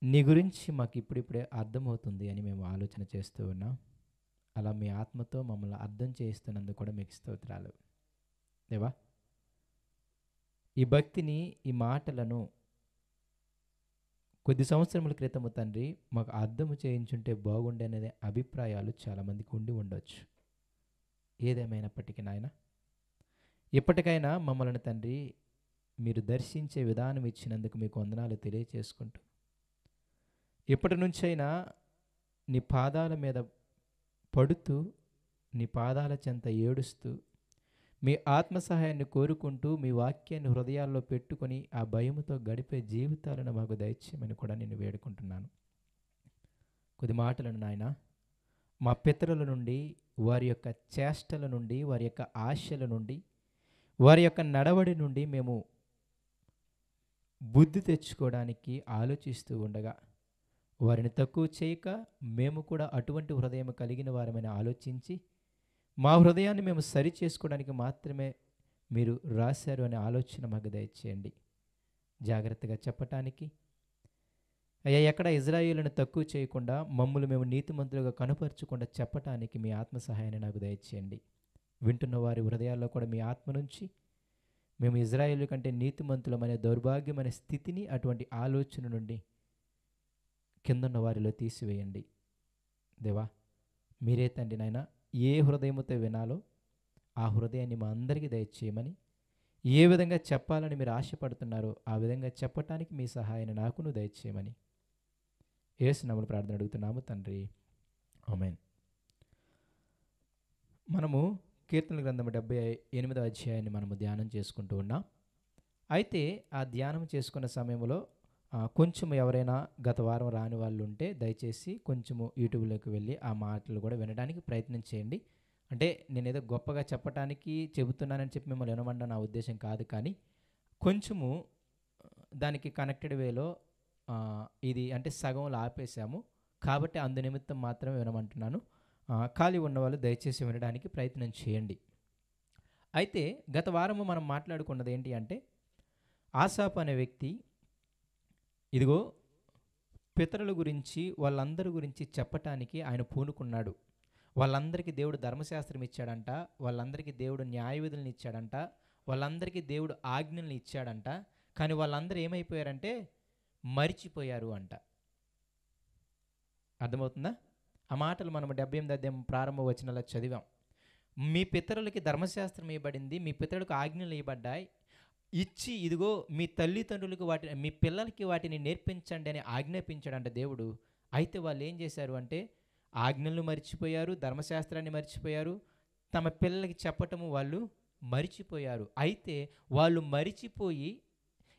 నీ గురించి మాకు ఇప్పుడిప్పుడే అర్థమవుతుంది అని మేము ఆలోచన చేస్తూ ఉన్నాం. అలా మీ ఆత్మతో మమ్మల్ని అర్థం చేయిస్తున్నందుకు కూడా మీకు స్తోత్రాలు. దేవా, ఈ భక్తిని, ఈ మాటలను కొద్ది సంవత్సరముల క్రితము తండ్రి మాకు అర్థము చేయించుంటే బాగుండే అనే అభిప్రాయాలు చాలామందికి ఉండి ఉండొచ్చు. ఏదేమైనప్పటికీ నాయన, ఇప్పటికైనా మమ్మల్ని తండ్రి మీరు దర్శించే విధానం ఇచ్చినందుకు మీకు వందనాలు తెలియచేసుకుంటూ, ఇప్పటి నుంచైనా నీ పాదాల మీద పడుతూ, నీ పాదాల చెంత ఏడుస్తూ, మీ ఆత్మ సహాయాన్ని కోరుకుంటూ, మీ వాక్యాన్ని హృదయాల్లో పెట్టుకొని ఆ భయముతో గడిపే జీవితాలను మాకు దయచేయమని కూడా నేను వేడుకుంటున్నాను. కొద్ది మాటలను నాయన, మా పితరుల నుండి, వారి యొక్క చేష్టల నుండి, వారి యొక్క ఆశల నుండి, వారి యొక్క నడవడి నుండి మేము బుద్ధి తెచ్చుకోవడానికి ఆలోచిస్తూ ఉండగా, వారిని తక్కువ చేయక మేము కూడా అటువంటి హృదయం కలిగిన వారమని ఆలోచించి, మా హృదయాన్ని మేము సరి చేసుకోవడానికి మాత్రమే మీరు రాశారు అనే ఆలోచన మాకు దయచేయండి. జాగ్రత్తగా చెప్పటానికి అయ్యా, ఎక్కడ ఇజ్రాయేలును తక్కువ చేయకుండా, మమ్మల్ని మేము నీతిమంతులుగా కనుపరచకుండా చెప్పటానికి మీ ఆత్మ సహాయాన్ని నాకు దయచేయండి. వింటున్న వారి హృదయాల్లో కూడా మీ ఆత్మ నుంచి మేము ఇజ్రాయేలు కంటే నీతిమంతులమనే దౌర్భాగ్యమైన స్థితిని, అటువంటి ఆలోచన నుండి కిందన్న వారిలో తీసివేయండి. దేవా, మీరే తండ్రి నాయన, ఏ హృదయముతో వినాలో ఆ హృదయాన్ని మా అందరికీ దయచేయమని, ఏ విధంగా చెప్పాలని మీరు ఆశపడుతున్నారో ఆ విధంగా చెప్పటానికి మీ సహాయాన్ని నాకును దయచేయమని యేసు నామములో ప్రార్థన అడుగుతున్నాము తండ్రి, ఆమేన్. మనము కీర్తనల గ్రంథము 78వ అధ్యాయాన్ని మనము ధ్యానం చేసుకుంటూ ఉన్నాం. అయితే ఆ ధ్యానం చేసుకున్న సమయంలో కొంచెం ఎవరైనా గత వారం రాని వాళ్ళు ఉంటే దయచేసి కొంచెము యూట్యూబ్లోకి వెళ్ళి ఆ మాటలు కూడా వినడానికి ప్రయత్నం చేయండి. అంటే నేనేదో గొప్పగా చెప్పటానికి చెబుతున్నానని చెప్పి మిమ్మల్ని వినమండం నా ఉద్దేశం కాదు, కానీ కొంచెము దానికి కనెక్టెడ్ వేలో ఇది అంటే సగంలో ఆపేశాము కాబట్టి అందు నిమిత్తం మాత్రమే వినమంటున్నాను. ఖాళీ ఉన్నవాళ్ళు దయచేసి వినడానికి ప్రయత్నం చేయండి. అయితే గత వారము మనం మాట్లాడుకున్నది ఏంటి అంటే, ఆసాపు అనే వ్యక్తి ఇదిగో పితరుల గురించి, వాళ్ళందరి గురించి చెప్పటానికి ఆయన పూనుకున్నాడు. వాళ్ళందరికీ దేవుడు ధర్మశాస్త్రం ఇచ్చాడంట, వాళ్ళందరికీ దేవుడు న్యాయవిధులను ఇచ్చాడంట, వాళ్ళందరికీ దేవుడు ఆజ్ఞలను ఇచ్చాడంట. కానీ వాళ్ళందరూ ఏమైపోయారంటే మరిచిపోయారు అంట. అర్థమవుతుందా? ఆ మాటలు మనం 78వ అధ్యాయం ప్రారంభ వచనాల్లో చదివాం. మీ పితరులకి ధర్మశాస్త్రం ఇవ్వబడింది, మీ పితరులకు ఆజ్ఞలు ఇవ్వబడ్డాయి, ఇచ్చి ఇదిగో మీ తల్లిదండ్రులకు మీ పిల్లలకి వాటిని నేర్పించండి అని ఆజ్ఞాపించాడంట దేవుడు. అయితే వాళ్ళు ఏం చేశారు అంటే ఆజ్ఞలను మర్చిపోయారు, ధర్మశాస్త్రాన్ని మర్చిపోయారు, తమ పిల్లలకి చెప్పటము వాళ్ళు మరిచిపోయారు. అయితే వాళ్ళు మరిచిపోయి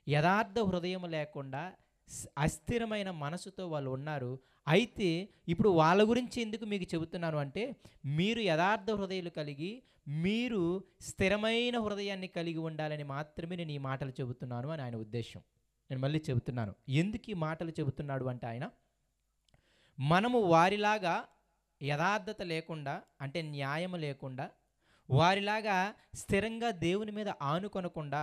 యథార్థ హృదయం లేకుండా అస్థిరమైన మనసుతో వాళ్ళు ఉన్నారు. అయితే ఇప్పుడు వాళ్ళ గురించి ఎందుకు మీకు చెబుతున్నాను అంటే, మీరు యథార్థ హృదయాలు కలిగి, మీరు స్థిరమైన హృదయాన్ని కలిగి ఉండాలని మాత్రమే నేను ఈ మాటలు చెబుతున్నాను అని ఆయన ఉద్దేశం. నేను మళ్ళీ చెబుతున్నాను, ఎందుకు ఈ మాటలు చెబుతున్నాడు అంటే ఆయన, మనము వారిలాగా యథార్థత లేకుండా, అంటే న్యాయం లేకుండా, వారిలాగా స్థిరంగా దేవుని మీద ఆనుకొనకుండా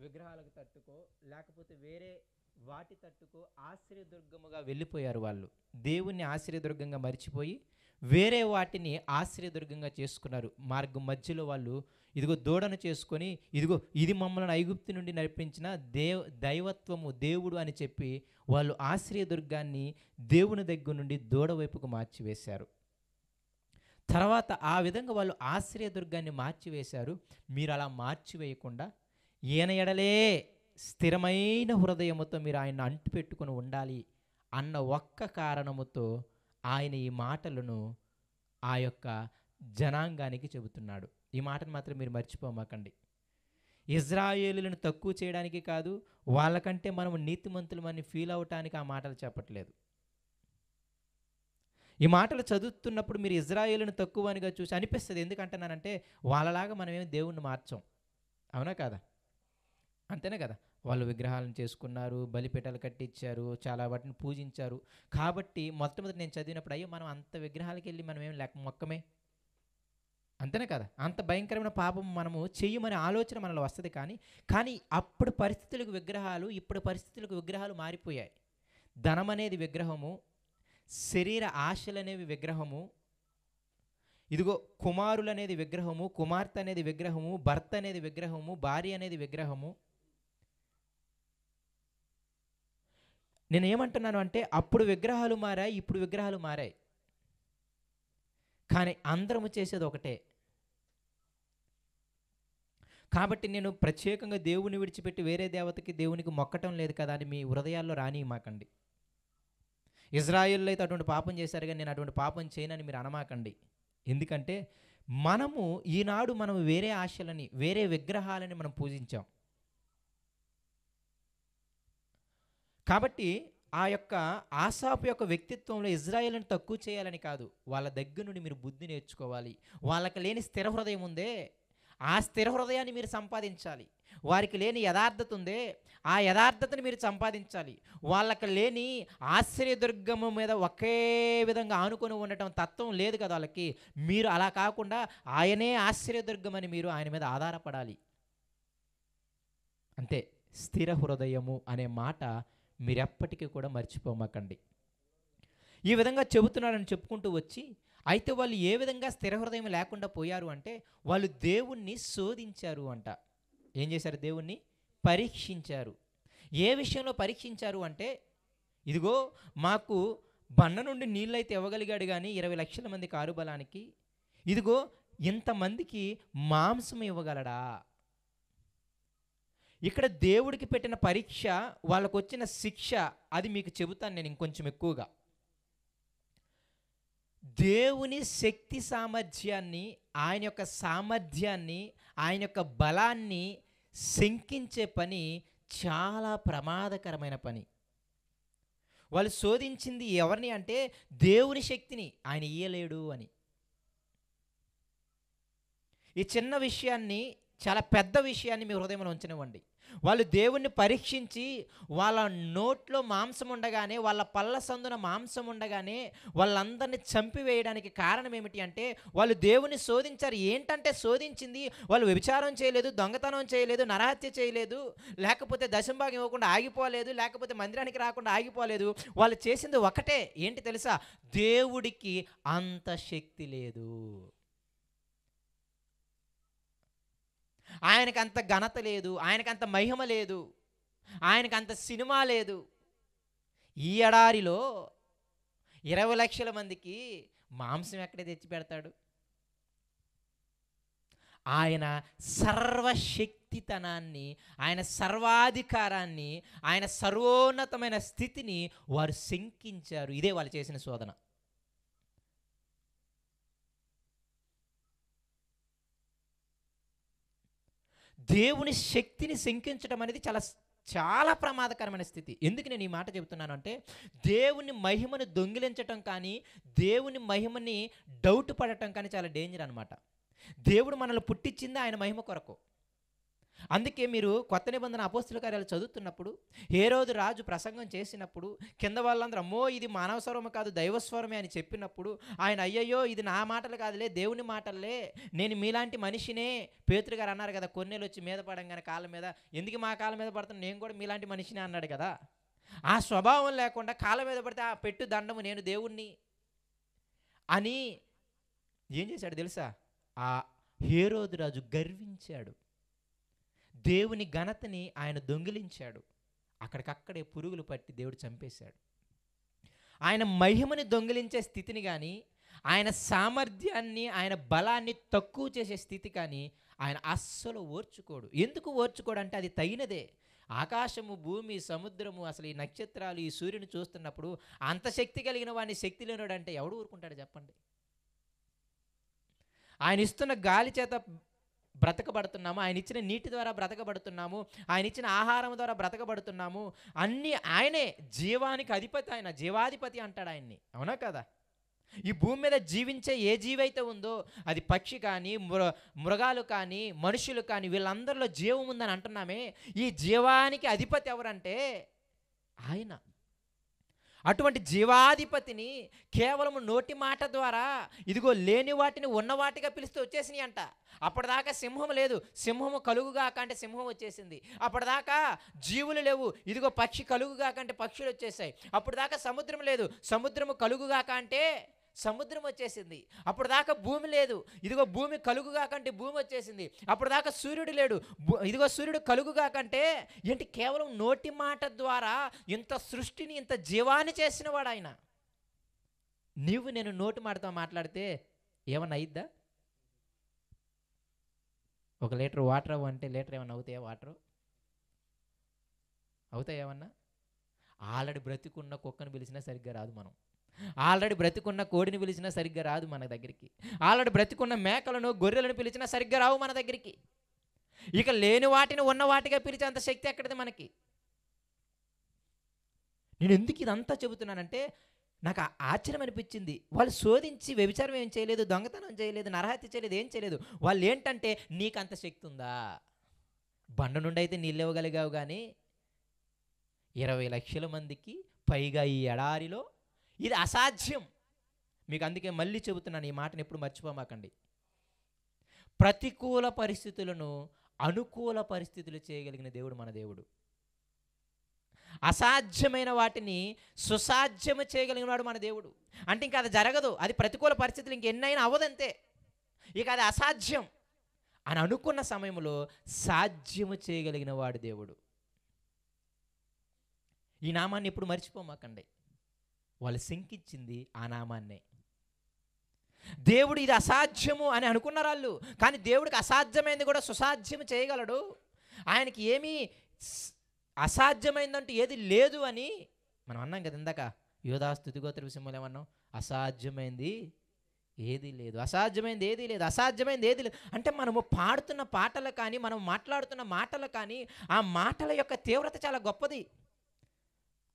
విగ్రహాలకు తట్టుకో లేకపోతే వేరే వాటి తట్టుకో ఆశ్రయదుర్గముగా వెళ్ళిపోయారు. వాళ్ళు దేవుణ్ణి ఆశ్రయదుర్గంగా మర్చిపోయి వేరే వాటిని ఆశ్రయదుర్గంగా చేసుకున్నారు. మార్గం మధ్యలో వాళ్ళు ఇదిగో దూడను చేసుకొని, ఇదిగో ఇది మమ్మల్ని ఐగుప్తు నుండి నడిపించిన దైవత్వము దేవుడు అని చెప్పి వాళ్ళు ఆశ్రయదుర్గాన్ని దేవుని దగ్గర నుండి దూడ వైపుకు మార్చివేశారు. తర్వాత ఆ విధంగా వాళ్ళు ఆశ్రయదుర్గాన్ని మార్చివేశారు. మీరు అలా మార్చివేయకుండా ఈయన ఎడలే స్థిరమైన హృదయముతో మీరు ఆయన అంటు పెట్టుకుని ఉండాలి అన్న ఒక్క కారణముతో ఆయన ఈ మాటలను ఆ యొక్క జనాంగానికి చెబుతున్నాడు. ఈ మాటను మాత్రం మీరు మర్చిపోమాకండి. ఇజ్రాయేలులను తక్కువ చేయడానికి కాదు, వాళ్ళకంటే మనం నీతిమంతులమని ఫీల్ అవటానికి ఆ మాటలు చెప్పట్లేదు. ఈ మాటలు చదువుతున్నప్పుడు మీరు ఇజ్రాయేలును తక్కువ అనిగా చూసి అనిపిస్తుంది. ఎందుకంటున్నానంటే వాళ్ళలాగా మనమేమి దేవుణ్ణి మార్చాం, అవునా కాదా? అంతేనే కదా. వాళ్ళు విగ్రహాలను చేసుకున్నారు, బలిపీఠాలు కట్టించారు, చాలా వాటిని పూజించారు. కాబట్టి మొట్టమొదటి నేను చదివినప్పుడు అయ్యో మనం అంత విగ్రహాలకి వెళ్ళి మనం ఏం మొక్కమే, అంతేనే కదా! అంత భయంకరమైన పాపం మనము చెయ్యమనే ఆలోచన మనలో వస్తది కానీ, కానీ అప్పుడు పరిస్థితులకు విగ్రహాలు, ఇప్పుడు పరిస్థితులకు విగ్రహాలు మారిపోయాయి. ధనమనేది విగ్రహము, శరీర ఆశలనేవి విగ్రహము, ఇదిగో కుమారులనేది విగ్రహము, కుమార్తె అనేది విగ్రహము, భర్త అనేది విగ్రహము, భార్య అనేది విగ్రహము. నేనేమంటున్నాను అంటే అప్పుడు విగ్రహాలు మారాయి, ఇప్పుడు విగ్రహాలు మారాయి. కానీ అందరము చేసేది ఒకటే. కాబట్టి నేను ప్రత్యేకంగా దేవుని విడిచిపెట్టి వేరే దేవతకి దేవునికి మొక్కటం లేదు కదా అని మీ హృదయాల్లో రానియమాకండి. ఇజ్రాయేల్లో అయితే అటువంటి పాపం చేశారు కానీ నేను అటువంటి పాపం చేయనని మీరు అనమాకండి. ఎందుకంటే మనము ఈనాడు మనం వేరే ఆశలని, వేరే విగ్రహాలని మనం పూజించాం. కాబట్టి ఆ యొక్క ఆసాపు యొక్క వ్యక్తిత్వంలో ఇజ్రాయేలుని తక్కువ చేయాలని కాదు, వాళ్ళ దగ్గర నుండి మీరు బుద్ధి నేర్చుకోవాలి. వాళ్ళకి లేని స్థిర హృదయం ఉందే, ఆ స్థిర హృదయాన్ని మీరు సంపాదించాలి. వారికి లేని యథార్థత ఉందే, ఆ యథార్థతని మీరు సంపాదించాలి. వాళ్ళకి లేని ఆశ్చర్యదుర్గము మీద ఒకే విధంగా ఆనుకొని ఉండటం తత్వం లేదు కదా వాళ్ళకి. మీరు అలా కాకుండా ఆయనే ఆశ్చర్యదుర్గమని మీరు ఆయన మీద ఆధారపడాలి. అంతే. స్థిర హృదయము అనే మాట మీరెప్పటికీ కూడా మర్చిపోమాకండి. ఈ విధంగా చెబుతున్నారని చెప్పుకుంటూ వచ్చి, అయితే వాళ్ళు ఏ విధంగా స్థిర హృదయం లేకుండా పోయారు అంటే వాళ్ళు దేవుణ్ణి శోధించారు అంట. ఏం చేశారు? దేవుణ్ణి పరీక్షించారు. ఏ విషయంలో పరీక్షించారు అంటే, ఇదిగో మాకు బండ నుండి నీళ్ళైతే ఇవ్వగలిగాడు కానీ 20 లక్షల మంది కారుబలానికి, ఇదిగో ఇంతమందికి మాంసం ఇవ్వగలడా? ఇక్కడ దేవుడికి పెట్టిన పరీక్ష, వాళ్ళకు వచ్చిన శిక్ష, అది మీకు చెబుతాను నేను ఇంకొంచెం ఎక్కువగా. దేవుని శక్తి సామర్థ్యాన్ని, ఆయన యొక్క సామర్థ్యాన్ని, ఆయన యొక్క బలాన్ని శంకించే పని చాలా ప్రమాదకరమైన పని. వాళ్ళు శోధించింది ఎవరిని అంటే దేవుని శక్తిని. ఆయన ఇయ్యలేడు అని. ఈ చిన్న విషయాన్ని, చాలా పెద్ద విషయాన్ని మీ హృదయంలో ఉంచనివ్వండి. వాళ్ళు దేవుణ్ణి పరీక్షించి వాళ్ళ నోట్లో మాంసం ఉండగానే, వాళ్ళ పళ్ళ సందున మాంసం ఉండగానే వాళ్ళందరినీ చంపివేయడానికి కారణం ఏమిటి అంటే వాళ్ళు దేవుని శోధించారు. ఏంటంటే శోధించింది, వాళ్ళు వ్యభిచారం చేయలేదు, దొంగతనం చేయలేదు, నరహత్య చేయలేదు, లేకపోతే దశంభాగం ఇవ్వకుండా ఆగిపోలేదు, లేకపోతే మందిరానికి రాకుండా ఆగిపోలేదు. వాళ్ళు చేసింది ఒకటే, ఏంటి తెలుసా? దేవుడికి అంత శక్తి లేదు, ఆయనకు అంత ఘనత లేదు, ఆయనకు అంత మహిమ లేదు, ఆయనకు అంత సినిమా లేదు. ఈ ఎడారిలో 20 లక్షల మందికి మాంసం ఎక్కడ తెచ్చి పెడతాడు? ఆయన సర్వశక్తితనాన్ని, ఆయన సర్వాధికారాన్ని, ఆయన సర్వోన్నతమైన స్థితిని వారు శంకించారు. ఇదే వాళ్ళు చేసిన శోధన. దేవుని శక్తిని శంకించడం అనేది చాలా చాలా ప్రమాదకరమైన స్థితి. ఎందుకు నేను ఈ మాట చెబుతున్నాను అంటే, దేవుని మహిమను దొంగిలించటం కానీ, దేవుని మహిమని డౌట్ పడటం కానీ చాలా డేంజర్ అనమాట. దేవుడు మనల్ని పుట్టించింది ఆయన మహిమ కొరకు. అందుకే మీరు కొత్త నిబంధన అపోస్తుల కార్యాలు చదువుతున్నప్పుడు, హేరోదు రాజు ప్రసంగం చేసినప్పుడు కింద వాళ్ళందరూ అమ్మో ఇది మానవ స్వరము కాదు దైవస్వరమే అని చెప్పినప్పుడు ఆయన అయ్యయ్యో ఇది నా మాటలు కాదులే, దేవుని మాటలే, నేను మీలాంటి మనిషినే. పేతురు గారు అన్నారు కదా, కొన్నేళ్ళు వచ్చి మీద పడంగానే కాళ్ళ మీద, ఎందుకు మా కాళ్ళ మీద పడుతున్నా, నేను కూడా మీలాంటి మనిషినే అన్నాడు కదా. ఆ స్వభావం లేకుండా కాళ్ళ మీద పడితే ఆ పెట్టు దండము నేను దేవుణ్ణి అని ఏం చేశాడు తెలుసా? ఆ హేరోదు రాజు గర్వించాడు. దేవుని ఘనతని ఆయన దొంగిలించాడు. అక్కడికక్కడే పురుగులు పట్టి దేవుడు చంపేశాడు. ఆయన మహిమని దొంగిలించే స్థితిని కానీ, ఆయన సామర్థ్యాన్ని, ఆయన బలాన్ని తక్కువ చేసే స్థితి కానీ ఆయన అస్సలు ఓర్చుకోడు. ఎందుకు ఓర్చుకోడు అంటే అది తగినదే. ఆకాశము, భూమి, సముద్రము, అసలు ఈ నక్షత్రాలు, ఈ సూర్యుని చూస్తున్నప్పుడు అంత శక్తి కలిగిన వాడిని శక్తి లేనివాడు అంటే ఎవడు ఊరుకుంటాడు చెప్పండి? ఆయన ఇస్తున్న గాలి చేత బ్రతకబడుతున్నాము, ఆయన ఇచ్చిన నీటి ద్వారా బ్రతకబడుతున్నాము, ఆయన ఇచ్చిన ఆహారం ద్వారా బ్రతకబడుతున్నాము. అన్నీ ఆయనే. జీవానికి అధిపతి ఆయన, జీవాధిపతి అంటాడు ఆయన్ని. అవునా కదా? ఈ భూమి మీద జీవించే ఏ జీవైతే ఉందో అది పక్షి కానీ, మృగాలు కానీ, మనుషులు కానీ, వీళ్ళందరిలో జీవం ఉందని అంటున్నామే. ఈ జీవానికి అధిపతి ఎవరంటే ఆయన. అటువంటి జీవాధిపతిని కేవలం నోటి మాట ద్వారా ఇదిగో లేని వాటిని ఉన్న వాటిగా పిలిస్తే వచ్చేసినాయి అంట. అప్పటిదాకా సింహం లేదు, సింహము కలుగుగాక అంటే సింహం వచ్చేసింది. అప్పటిదాకా జీవులు లేవు, ఇదిగో పక్షి కలుగుగాక అంటే పక్షులు వచ్చేసాయి. అప్పటిదాకా సముద్రం లేదు, సముద్రము కలుగుగాక అంటే సముద్రం వచ్చేసింది. అప్పుడు దాకా భూమి లేదు, ఇదిగో భూమి కలుగుగాకంటే భూమి వచ్చేసింది. అప్పుడు దాకా సూర్యుడు లేడు, ఇదిగో సూర్యుడు కలుగుగాకంటే ఏంటి, కేవలం నోటి మాట ద్వారా ఇంత సృష్టిని ఇంత జీవాన్ని చేసిన వాడు ఆయన. నీవు నేను నోటి మాటతో మాట్లాడితే ఏమన్నా అయిద్దా? 1 లీటర్ వాటర్ అంటే లీటర్ ఏమన్నా అవుతాయా? వాటరు అవుతాయి ఏమన్నా? ఆల్రెడీ బ్రతికున్న కుక్కను పిలిచినా సరిగ్గా రాదు, మనం ఆల్రెడీ బ్రతికున్న కోడిని పిలిచినా సరిగ్గా రాదు మన దగ్గరికి, ఆల్రెడీ బ్రతికున్న మేకలను గొర్రెలను పిలిచినా సరిగ్గా రావు మన దగ్గరికి. ఇక లేని వాటిని ఉన్న వాటిగా పిలిచేంత శక్తి ఎక్కడిది మనకి? నేను ఎందుకు ఇదంతా చెబుతున్నానంటే నాకు ఆశ్చర్యం అనిపించింది. వాళ్ళు శోధించి వ్యభిచారం ఏం చేయలేదు, దొంగతనం చేయలేదు, నరహత్య చేయలేదు, ఏం చేయలేదు. వాళ్ళు ఏంటంటే నీకు అంత శక్తి ఉందా? బండ నుండి అయితే నీళ్ళు ఇవ్వగలిగావు, కానీ 20 లక్షల మందికి పైగా ఈ ఎడారిలో ఇది అసాధ్యం. మీకు అందుకే మళ్ళీ చెబుతున్నాను, ఈ మాటను ఎప్పుడు మర్చిపోమాకండి. ప్రతికూల పరిస్థితులను అనుకూల పరిస్థితులు చేయగలిగిన దేవుడు మన దేవుడు. అసాధ్యమైన వాటిని సుసాధ్యము చేయగలిగిన వాడు మన దేవుడు. అంటే ఇంకా అది జరగదు, అది ప్రతికూల పరిస్థితులు ఇంకెన్నైనా అవ్వదంతే, ఇక అది అసాధ్యం అని అనుకున్న సమయంలో సాధ్యము చేయగలిగిన వాడు దేవుడు. ఈ నామాన్ని ఎప్పుడు మర్చిపోమాకండి. వాళ్ళు శంకించింది ఆ నామాన్నే. దేవుడు ఇది అసాధ్యము అని అనుకున్నారు వాళ్ళు, కానీ దేవుడికి అసాధ్యమైంది కూడా సుసాధ్యం చేయగలడు. ఆయనకి ఏమీ అసాధ్యమైందంటూ ఏది లేదు అని మనం అన్నాం కదా ఇందాక. యోధా స్తుతిగోత్ర విషయంలో ఏమన్నాం? అసాధ్యమైంది ఏది లేదు, అసాధ్యమైంది ఏది లేదు, అసాధ్యమైంది ఏది లేదు. అంటే మనము పాడుతున్న పాటలు కానీ, మనం మాట్లాడుతున్న మాటలు కానీ, ఆ మాటల యొక్క తీవ్రత చాలా గొప్పది.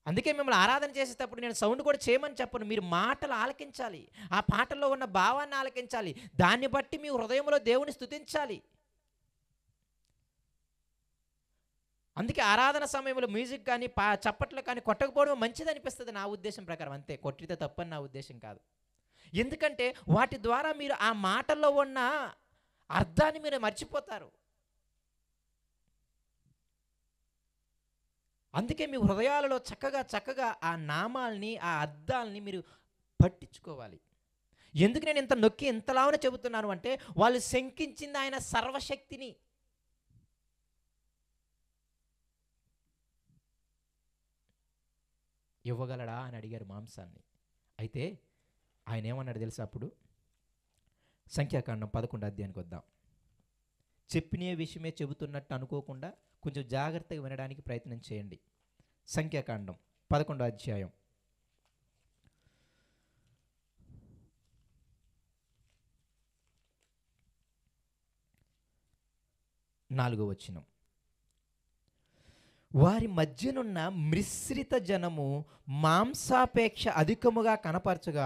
అందుకే మిమ్మల్ని ఆరాధన చేసేటప్పుడు నేను సౌండ్ కూడా చేయమని చెప్పను, మీరు మాటలు ఆలకించాలి, ఆ పాటల్లో ఉన్న భావాన్ని ఆలకించాలి, దాన్ని బట్టి మీ హృదయంలో దేవుని స్తుతించాలి. అందుకే ఆరాధన సమయంలో మ్యూజిక్ కానీ చప్పట్లు కానీ కొట్టకపోవడం మంచిది అనిపిస్తుంది నా ఉద్దేశం ప్రకారం, అంతే. కొట్టితే తప్పని నా ఉద్దేశం కాదు. ఎందుకంటే వాటి ద్వారా మీరు ఆ మాటల్లో ఉన్న అర్థాన్ని మీరు మర్చిపోతారు. అందుకే మీ హృదయాలలో చక్కగా ఆ నామాల్ని, ఆ అర్థాలని మీరు పట్టించుకోవాలి. ఎందుకు నేను ఇంత నొక్కి ఇంతలానే చెబుతున్నాను అంటే, వాళ్ళు శంకించింది ఆయన సర్వశక్తిని. ఇవ్వగలడా అని అడిగారు మాంసాన్ని. అయితే ఆయన ఏమన్నాడు తెలుసా? అప్పుడు సంఖ్యాకాండం 11 అధ్యాయానికి వద్దాం. చెప్పిన విషయమే చెబుతున్నట్టు అనుకోకుండా కొంచెం జాగ్రత్తగా వినడానికి ప్రయత్నం చేయండి. సంఖ్యాకాండం 11 అధ్యాయం 4వ వచనం. వారి మధ్యనున్న మిశ్రిత జనము మాంసాపేక్ష అధికముగా కనపరచగా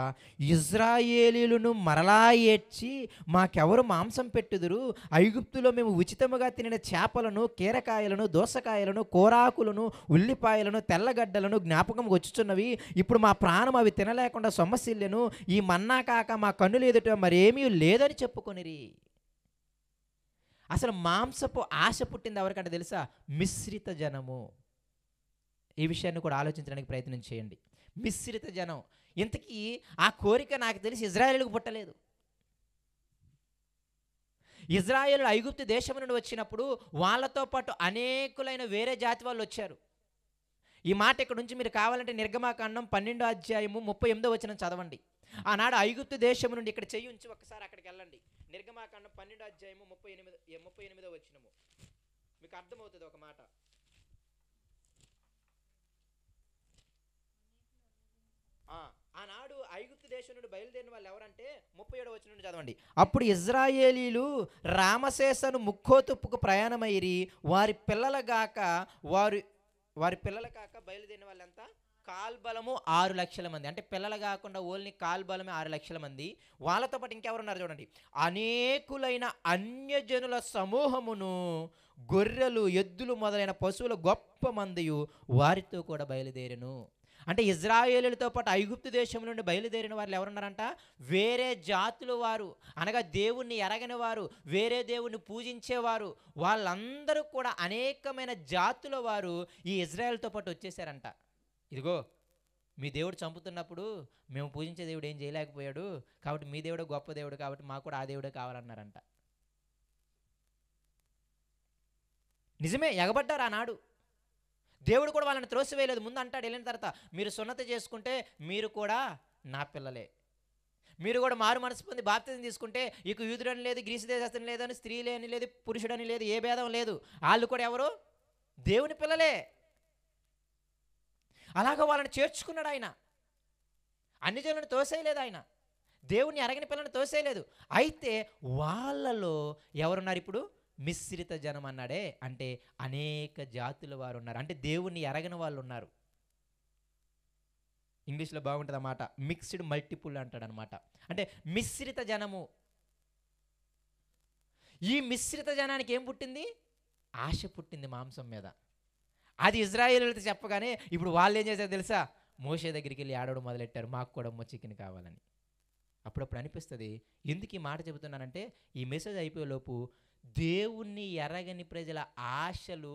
ఇజ్రాయేలీలను మరలా ఏడ్చి, మాకెవరు మాంసం పెట్టుదురు? ఐగుప్తులో మేము ఉచితముగా తినిన చేపలను, కీరకాయలను, దోసకాయలను, కోరాకులను, ఉల్లిపాయలను, తెల్లగడ్డలను జ్ఞాపకం వచ్చుచున్నవి. ఇప్పుడు మా ప్రాణం అవి తినలేకుండా సొమ్మసిల్లెను. ఈ మన్నా కాక మా కన్నులు ఎదుట మరేమీ లేదని చెప్పుకొనిరి. అసలు మాంసపు ఆశ పుట్టింది ఎవరికంటే తెలుసా? మిశ్రిత జనము. ఈ విషయాన్ని కూడా ఆలోచించడానికి ప్రయత్నం చేయండి. మిశ్రిత జనం. ఇంతకీ ఆ కోరిక నాకు తెలిసి ఇజ్రాయేలుకు పుట్టలేదు. ఇజ్రాయేలు ఐగుప్తు దేశం నుండి వచ్చినప్పుడు వాళ్ళతో పాటు అనేకులైన వేరే జాతి వాళ్ళు వచ్చారు. ఈ మాట ఇక్కడ నుంచి మీరు కావాలంటే నిర్గమాకాండం 12వ అధ్యాయము 38వ వచనం చదవండి. ఆనాడు ఐగుప్తు దేశం నుండి ఇక్కడ చెయ్యి ఉంచి ఒకసారి అక్కడికి వెళ్ళండి. నిర్గమాకాండం 12వ అధ్యాయము 38వ వచనము మీకు అర్థమవుతుంది ఒక మాట. ఆనాడు ఐగుప్తు దేశం నుండి బయలుదేరిన వాళ్ళు ఎవరంటే 37వ వచనం నుండి చదవండి. అప్పుడు ఇజ్రాయేలీలు రామసేసను ముక్కోతుప్పుకు ప్రయాణమైరి, వారి పిల్లల కాక బయలుదేరిన వాళ్ళంతా కాల్బలము 6 లక్షల మంది. అంటే పిల్లలు కాకుండా ఓన్లీ కాల్బలమే 6 లక్షల మంది. వాళ్ళతో పాటు ఇంకెవరున్నారు చూడండి. అనేకులైన అన్యజనుల సమూహమును, గొర్రెలు, ఎద్దులు మొదలైన పశువుల గొప్ప మందియు వారితో కూడా బయలుదేరెను. అంటే ఇజ్రాయేలులతో పాటు ఐగుప్తు దేశం నుండి బయలుదేరిన వారు ఎవరున్నారంట? వేరే జాతుల వారు, అనగా దేవుణ్ణి ఎరగని వారు, వేరే దేవుణ్ణి పూజించేవారు, వాళ్ళందరూ కూడా అనేకమైన జాతుల వారు ఈ ఇజ్రాయేల్తో పాటు వచ్చేసారంట. ఇదిగో మీ దేవుడు చంపుతున్నప్పుడు మేము పూజించే దేవుడు ఏం చేయలేకపోయాడు, కాబట్టి మీ దేవుడు గొప్ప దేవుడు, కాబట్టి మాకు కూడా ఆ దేవుడే కావాలన్నారంట. నిజమే, ఎగబడ్డారు ఆనాడు. దేవుడు కూడా వాళ్ళని త్రోసివేయలేదు. ముందు అంటాడు వెళ్ళిన తర్వాత, మీరు సున్నతి చేసుకుంటే మీరు కూడా నా పిల్లలే, మీరు కూడా మారు మనసు పొంది బాప్తిజం తీసుకుంటే ఇక యూదుడని లేదు, గ్రీసు దేశస్థుని లేదని, స్త్రీలేని లేదు, పురుషుడని లేదు, ఏ భేదం లేదు, వాళ్ళు కూడా ఎవరు? దేవుని పిల్లలే. అలాగ వాళ్ళని చేర్చుకున్నాడు ఆయన. అన్ని జనులను తోసేయలేదు ఆయన, దేవుని ఎరగని పిల్లలను తోసేయలేదు. అయితే వాళ్ళలో ఎవరున్నారు ఇప్పుడు? మిశ్రిత జనం అన్నాడే, అంటే అనేక జాతుల వారు ఉన్నారు, అంటే దేవుణ్ణి ఎరగని వాళ్ళు ఉన్నారు. ఇంగ్లీష్లో బాగుంటుంది అన్నమాట, మిక్స్డ్ మల్టిపుల్ అంటాడు అనమాట. అంటే మిశ్రిత జనము. ఈ మిశ్రిత జనానికి ఏం పుట్టింది? ఆశ పుట్టింది మాంసం మీద. అది ఇజ్రాయేలీయులతో చెప్పగానే ఇప్పుడు వాళ్ళు ఏం చేశారు తెలుసా? మోషే దగ్గరికి వెళ్ళి ఆడవడం మొదలెట్టారు, మాకు కూడా చికెన్ కావాలని. అప్పుడప్పుడు అనిపిస్తుంది, ఎందుకు ఈ మాట చెబుతున్నానంటే, ఈ మెసేజ్ అయిపోయేలోపు దేవుణ్ణి ఎరగని ప్రజల ఆశలు,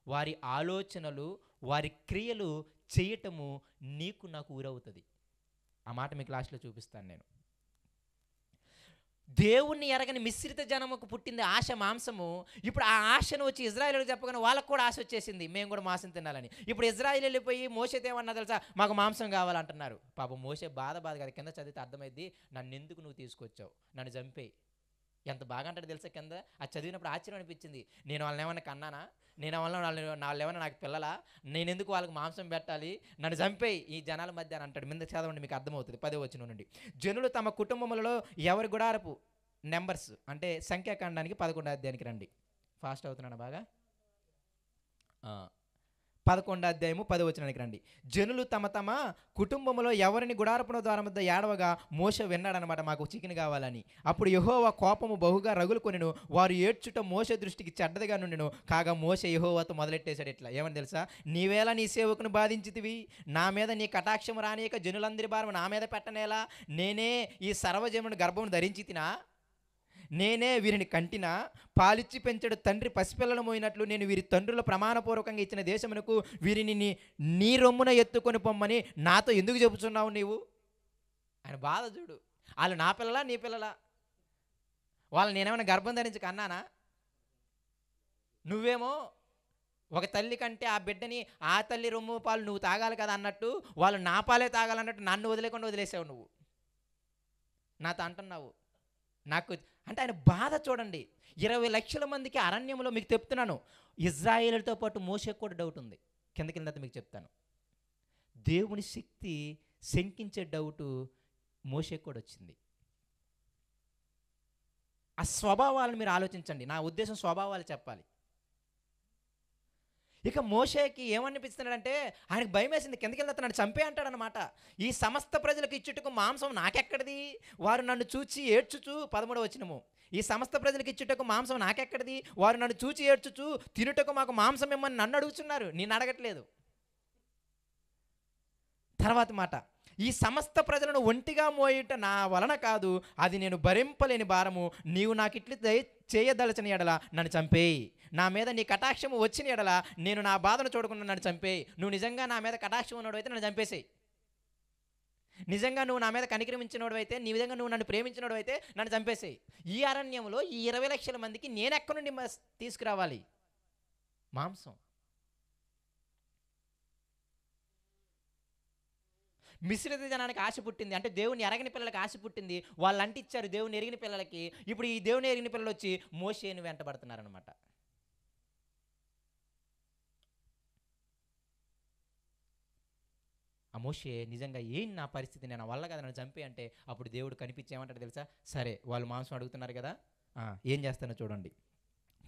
వారి ఆలోచనలు, వారి క్రియలు చేయటము నీకు నాకు ఊరవుతుంది. ఆ మాట మీకు లాస్ట్లో చూపిస్తాను నేను. దేవుణ్ణి ఎరగని మిశ్రిత జనముకు పుట్టింది ఆశ, మాంసము. ఇప్పుడు ఆ ఆశను వచ్చి ఇజ్రాయేలీయులకు చెప్పగానే వాళ్ళకు కూడా ఆశ వచ్చేసింది, మేము కూడా మాంసం తినాలని. ఇప్పుడు ఇజ్రాయేలీయులు పోయి మోషేతో ఏమన్నా తెలుసా? మాకు మాంసం కావాలంటున్నారు. పాపం మోషే బాధ కదా, కింద చదివితే అర్థమైంది, నన్ను ఎందుకు నువ్వు తీసుకొచ్చావు, నన్ను చంపేయి. ఎంత బాగా అంటాడు తెలుసా కింద. అది చదివినప్పుడు ఆశ్చర్యం అనిపించింది. నేను వాళ్ళని ఏమన్నా కన్నానా? నేను వాళ్ళు ఏమన్నా నాకు పిల్లలా? నేను ఎందుకు వాళ్ళకి మాంసం పెట్టాలి? నన్ను చంపేయి ఈ జనాల మధ్య అని అంటాడు. మీద చదవండి, మీకు అర్థమవుతుంది 10వ వచనం నుండి. జనులు తమ కుటుంబములలో ఎవరి గుడారపు నెంబర్స్ అంటే సంఖ్యాకాండానికి 11వ అధ్యాయానికి రండి. ఫాస్ట్ అవుతున్నాను బాగా. 11వ అధ్యాయము 10వ వచనానికి రండి. జనులు తమ తమ కుటుంబంలో ఎవరిని గుడారపున ద్వారం వద్ద ఏడవగా మోషే విన్నాడనమాట, మాకు చికెన్ కావాలని. అప్పుడు యెహోవా కోపము బహుగా రగులుకొనెను, వారు ఏడ్చుట మోషే దృష్టికి చెడ్డదిగా నుండెను. కాగా మోషే యెహోవాతో మొదలెట్టేశాడు ఇట్లా, ఏమని తెలుసా? నీవేళ నీ సేవకుని బాధించితివి, నా మీద నీ కటాక్షం రానియక జనులందరి భారం నా మీద పెట్టనేలా? నేనే ఈ సర్వజనుని గర్భమును ధరించి తినా? నేనే వీరిని కంటినా? పాలిచ్చి పెంచడు తండ్రి పసిపిల్లలు మోయినట్లు నేను వీరి తండ్రుల ప్రమాణపూర్వకంగా ఇచ్చిన దేశమునకు వీరిని నీ రొమ్మున ఎత్తుకొని పొమ్మని నాతో ఎందుకు చెబుతున్నావు నీవు? ఆయన బాధ చూడు. వాళ్ళు నా పిల్లలా నీ పిల్లలా? వాళ్ళు నేనేమైనా గర్భం ధరించి కన్నానా? నువ్వేమో ఒక తల్లి కంటే ఆ బిడ్డని ఆ తల్లి రొమ్ము పాలు నువ్వు తాగాలి కదా అన్నట్టు, వాళ్ళు నా పాలే తాగాలన్నట్టు నన్ను వదిలేకుండా వదిలేసావు నువ్వు. నాతో అంటున్నావు నాకు. అంటే ఆయన బాధ చూడండి. 20 లక్షల మందికి అరణ్యంలో, మీకు చెప్తున్నాను, ఇజ్రాయేలుతో పాటు మోషేకు కూడా డౌట్ ఉంది. కింద మీకు చెప్తాను. దేవుని శక్తి శంకించే డౌటు మోషేకు కూడా వచ్చింది. ఆ స్వభావాలను మీరు ఆలోచించండి. నా ఉద్దేశం స్వభావాలు చెప్పాలి. ఇక మోషేకి ఏమనిపిస్తున్నాడంటే, ఆయనకు భయం వేసింది. కిందకి నన్ను చంపే అంటాడనమాట. ఈ సమస్త ప్రజలకు ఇచ్చుటకు మాంసం నాకెక్కడిది? వారు నన్ను చూచి ఏడ్చుచు, 13వ వచనము, ఈ సమస్త ప్రజలకు ఇచ్చుటకు మాంసం నాకెక్కడిది? వారు నన్ను చూచి ఏడ్చుచు తినుటకు మాకు మాంసం ఇమ్మని నన్ను అడుగుతున్నారు, నేను అడగట్లేదు. తర్వాత మాట, ఈ సమస్త ప్రజలను ఒంటిగా మోయుట నా వలన కాదు, అది నేను భరింపలేని భారము. నీవు నాకు ఇట్లు చేయదలచని ఎడల నన్ను చంపేయి. నా మీద నీ కటాక్షము వచ్చిన ఎడల నేను నా బాధను చూడకుండా నన్ను చంపేయి. నువ్వు నిజంగా నా మీద కటాక్షం ఉన్నవాడు అయితే నన్ను చంపేసేయి. నిజంగా నువ్వు నా మీద కనికరించినవాడు అయితే, నీ విధంగా నువ్వు నన్ను ప్రేమించినవాడు అయితే నన్ను చంపేసేయి. ఈ అరణ్యంలో ఈ 20 లక్షల మందికి నేను ఎక్కడి నుండి తీసుకురావాలి మాంసం? మిశ్రిత జనానికి ఆశ పుట్టింది, అంటే దేవుని ఎరగని పిల్లలకి ఆశ పుట్టింది. వాళ్ళు అంటిచ్చారు దేవుని ఎరిగిన పిల్లలకి. ఇప్పుడు ఈ దేవుని ఎరిగిన పిల్లలు వచ్చి మోషేని వెంటబడుతున్నారనమాట. ఆ మోషే నిజంగా ఏం నా పరిస్థితి, నేను వల్ల కదా నన్ను చంపే అంటే, అప్పుడు దేవుడు కనిపించి ఏమంటాడు తెలుసా? సరే వాళ్ళు మాంసం అడుగుతున్నారు కదా, ఏం చేస్తానో చూడండి.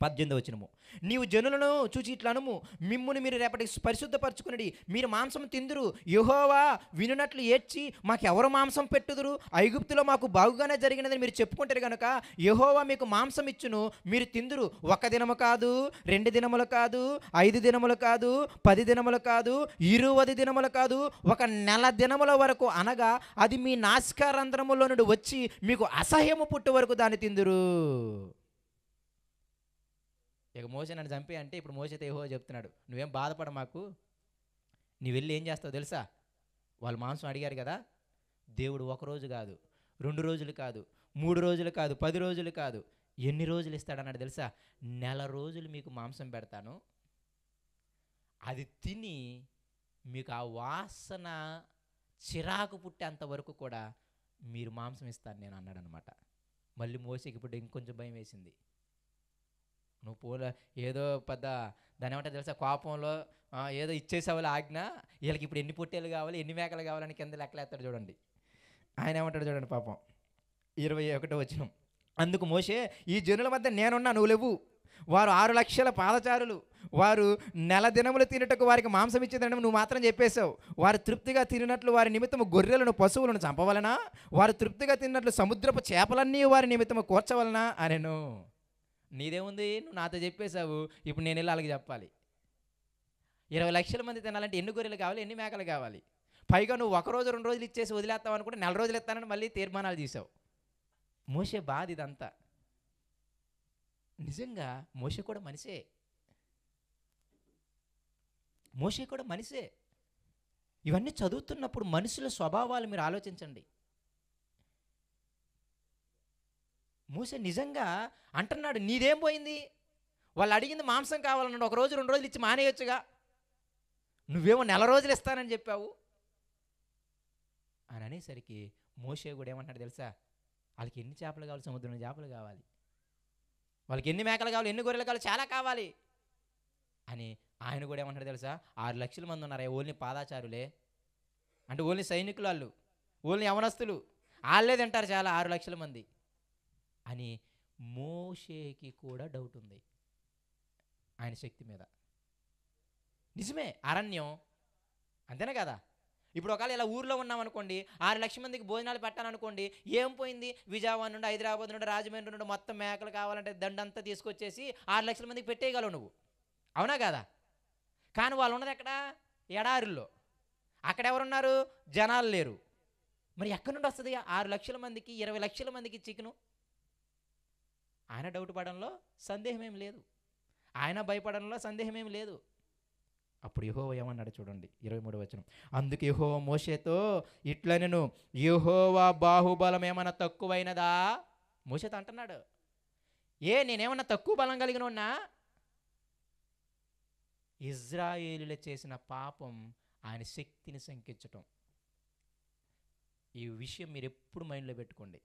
18 నీవు జనులను చూచి ఇట్లా అనుము, మిమ్మును మీరు రేపటికి పరిశుద్ధపరచుకునడి, మీరు మాంసం తిందురు. యెహోవా వినునట్లు ఏడ్చి మాకెవరు మాంసం పెట్టుదురు, ఐగుప్తులో మాకు బాగుగానే జరిగినదని మీరు చెప్పుకుంటారు కనుక యెహోవా మీకు మాంసం ఇచ్చును, మీరు తిందురు. 1 దినము కాదు, 2 దినములు కాదు, 5 దినములు కాదు, 10 దినములు కాదు, 20 దినములు కాదు, 1 నెల దినముల వరకు, అనగా అది మీ నాసికారంధ్రములో నుండి వచ్చి మీకు అసహ్యము పుట్టు వరకు దాన్ని తిందురు. ఇక మోసే నన్ను చంపే అంటే ఇప్పుడు మోసేతో యెహోవా చెప్తున్నాడు, నువ్వేం బాధపడ మాకు, నీ వెళ్ళి ఏం చేస్తావు తెలుసా, వాళ్ళు మాంసం అడిగారు కదా, దేవుడు 1 రోజు కాదు, 2 రోజులు కాదు, 3 రోజులు కాదు, 10 రోజులు కాదు, ఎన్ని రోజులు ఇస్తాడన్నాడు తెలుసా, నెల రోజులు మీకు మాంసం పెడతాను, అది తిని మీకు ఆ వాసన చిరాకు పుట్టేంత వరకు కూడా మీరు మాంసం ఇస్తాను నేను అన్నాడు అనమాట. మళ్ళీ మోసేకి ఇప్పుడు ఇంకొంచెం భయం వేసింది. నువ్వు ఏదో పెద్ద దాని ఏమంటే తెలుసా, కోపంలో ఏదో ఇచ్చేసావులే ఆజ్ఞ, వీళ్ళకి ఇప్పుడు ఎన్ని పొట్టేలు కావాలి, ఎన్ని మేకలు కావాలని కింద లెక్కలేస్తాడు చూడండి. ఆయన ఏమంటాడు చూడండి పాపం, 21 అందుకు మోషే, ఈ జనుల మధ్య నేనున్నా, నువ్వు లేవు. వారు 6 లక్షల పాదచారులు, వారు నెల దినములు తినటకు వారికి మాంసం ఇచ్చేదని నువ్వు మాత్రం చెప్పేశావు. వారు తృప్తిగా తినట్లు వారి నిమిత్తము గొర్రెలను పశువులను చంపవలనా, వారు తృప్తిగా తిన్నట్లు సముద్రపు చేపలన్నీ వారి నిమిత్తము కూర్చవలనా అనెను. నీదేముంది, నువ్వు నాతో చెప్పేశావు, ఇప్పుడు నేను వెళ్ళి వాళ్ళకి చెప్పాలి. 20 లక్షల మంది తినాలంటే ఎన్ని గొర్రెలు కావాలి, ఎన్ని మేకలు కావాలి, పైగా నువ్వు 1 రోజు 2 రోజులు ఇచ్చేసి వదిలేస్తావు అనుకుంటే 4 రోజులు ఇస్తానని మళ్ళీ తీర్మానాలు తీసావు. మోషే బాధ ఇదంతా. నిజంగా మోషే కూడా మనిషే, మోషే కూడా మనిషే. ఇవన్నీ చదువుతున్నప్పుడు మనుషుల స్వభావాలు మీరు ఆలోచించండి. మోషే నిజంగా అంటున్నాడు, నీదేం పోయింది, వాళ్ళు అడిగింది మాంసం కావాలన్నాడు, 1 రోజు 2 రోజులు ఇచ్చి మానేయొచ్చుగా, నువ్వేమో నెల రోజులు ఇస్తానని చెప్పావు అని అనేసరికి మోషే కూడా ఏమంటాడు తెలుసా, వాళ్ళకి ఎన్ని చేపలు కావాలి, సముద్రంలో చేపలు కావాలి, వాళ్ళకి ఎన్ని మేకలు కావాలి, ఎన్ని గొర్రెలు కావాలి, చాలా కావాలి అని ఆయన కూడా ఏమంటాడు తెలుసా, 6 లక్షల మంది ఉన్నారు, ఓన్లీ పాదాచారులే, అంటే ఓన్లీ సైనికులు, వాళ్ళు ఓన్లీ యవనస్తులు, వాళ్ళే తింటారు చాలా, 6 లక్షల మంది అని మోషేకి కూడా డౌట్ ఉంది ఆయన శక్తి మీద. నిజమే, అరణ్యం అంతేనే కదా. ఇప్పుడు ఒకవేళ ఇలా ఊర్లో ఉన్నాం అనుకోండి, 6 లక్షల మందికి భోజనాలు పెట్టాలనుకోండి, ఏం పోయింది, విజయవాడ నుండి, హైదరాబాద్ నుండి, రాజమండ్రి నుండి మొత్తం మేకలు కావాలంటే దండంతా తీసుకొచ్చేసి 6 లక్షల మందికి పెట్టేయగలవు నువ్వు, అవునా కదా. కానీ వాళ్ళు ఉన్నది ఎక్కడ, ఎడారుల్లో, అక్కడెవరున్నారు, జనాలు లేరు. మరి ఎక్కడి నుండి వస్తుంది 6 లక్షల మందికి 20 లక్షల మందికి చికెను? ఆయన డౌట్ పడంలో సందేహమేం లేదు, ఆయన భయపడంలో సందేహమేం లేదు. అప్పుడు యెహోవా ఏమన్నాడు చూడండి, 23 అందుకు యెహోవా మోషేతో ఇట్లా, నేను యెహోవా బాహుబలం ఏమన్నా తక్కువైనదా, మోషేతో అంటున్నాడు, నేనేమన్నా తక్కువ బలం కలిగిన ఉన్నా, ఇజ్రాయేలులు చేసిన పాపం ఆయన శక్తిని శంకించటం. ఈ విషయం మీరు ఎప్పుడు మైండ్లో పెట్టుకోండి.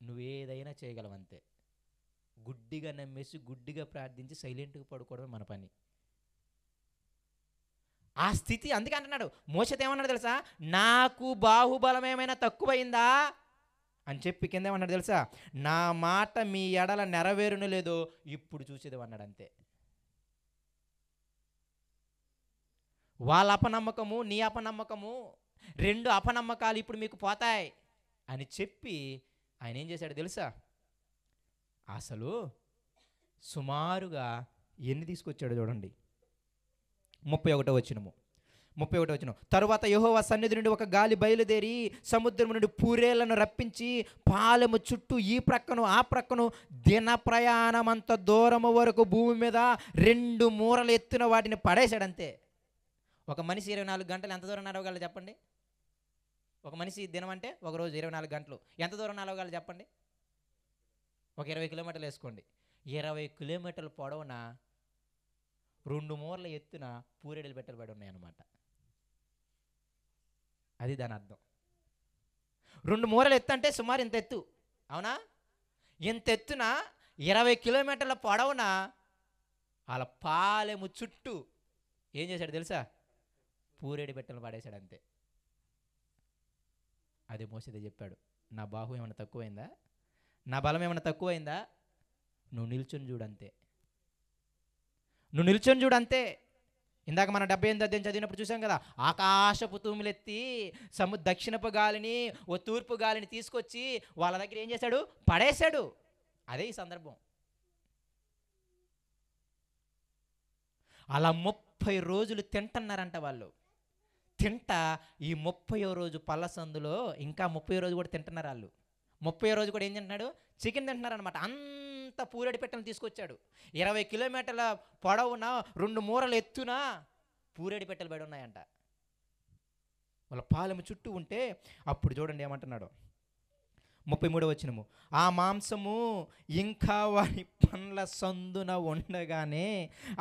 నువ్వేదైనా చేయగలవంతే, గుడ్డిగా నమ్మేసి గుడ్డిగా ప్రార్థించి సైలెంట్గా పడుకోవడమే మన పని. ఆ స్థితి అందుకే అంటున్నాడు, మోషేతో ఏమన్నాడు తెలుసా, నాకు బాహుబలం ఏమైనా తక్కువైందా అని చెప్పి కింద ఏమన్నాడు తెలుసా, నా మాట మీ ఎడల నెరవేరును లేదో ఇప్పుడు చూసేది అన్నాడు. అంతే. వాళ్ళ అపనమ్మకము, నీ అపనమ్మకము, 2 అపనమ్మకాలు ఇప్పుడు మీకు పోతాయి అని చెప్పి ఆయన ఏం చేశాడు తెలుసా, అసలు సుమారుగా ఎన్ని తీసుకొచ్చాడు చూడండి. 31 తరువాత యెహోవా సన్నిధి నుండి ఒక గాలి బయలుదేరి సముద్రం నుండి పూరేళ్లను రప్పించి పాలెము చుట్టూ ఈ ప్రక్కను ఆ ప్రక్కను దిన ప్రయాణమంత దూరము వరకు భూమి మీద 2 మూరలు ఎత్తున వాటిని పడేశాడంతే. ఒక మనిషి 24 గంటలు ఎంత దూరం నడవగలరు చెప్పండి? ఒక మనిషి దినం అంటే ఒక రోజు 24 గంటలు ఎంత దూరం నడవగలరు చెప్పండి? ఒక 20 కిలోమీటర్లు వేసుకోండి. 20 కిలోమీటర్ల పొడవున 2 మూరల ఎత్తున పూరేడులు పెట్టబడి ఉన్నాయన్నమాట. అది దాని అర్థం. 2 మూరల ఎత్తు అంటే సుమారు ఇంత ఎత్తు, అవునా? ఇంత ఎత్తున 20 కిలోమీటర్ల పొడవున వాళ్ళ పాలెము చుట్టూ ఏం చేశాడు తెలుసా, పూరేడు పెట్టెలు పడేశాడు అంతే. అదే మోసేదే చెప్పాడు, నా బాహు ఏమైనా తక్కువైందా, నా బలం ఏమైనా తక్కువైందా, నువ్వు నిల్చొని చూడంతే. నువ్వు నిల్చొని చూడంతే. ఇందాక మన 78 అధ్యాయం చదివినప్పుడు చూసాం కదా, ఆకాశపు తూములెత్తి దక్షిణపు గాలిని ఓ తూర్పు గాలిని తీసుకొచ్చి వాళ్ళ దగ్గర ఏం చేశాడు? పడేశాడు. అదే ఈ సందర్భం. అలా 30 రోజులు తింటున్నారంట వాళ్ళు. తింటా ఈ 30వ రోజు పల్లసందులో ఇంకా 30వ రోజు కూడా తింటున్నారు వాళ్ళు. 30వ రోజు కూడా ఏం తింటున్నాడు? చికెన్ తింటున్నారనమాట. అంత పూరేడి పెట్టెలు తీసుకొచ్చాడు. 20 కిలోమీటర్ల పొడవున 2 మూరలు ఎత్తున పూరేడి పెట్టెలు పడి ఉన్నాయంట. వాళ్ళ పాలెము చుట్టూ ఉంటే అప్పుడు చూడండి ఏమంటున్నాడు, 33వ వచనము, ఆ మాంసము ఇంకా వారి పండ్ల సందున ఉండగానే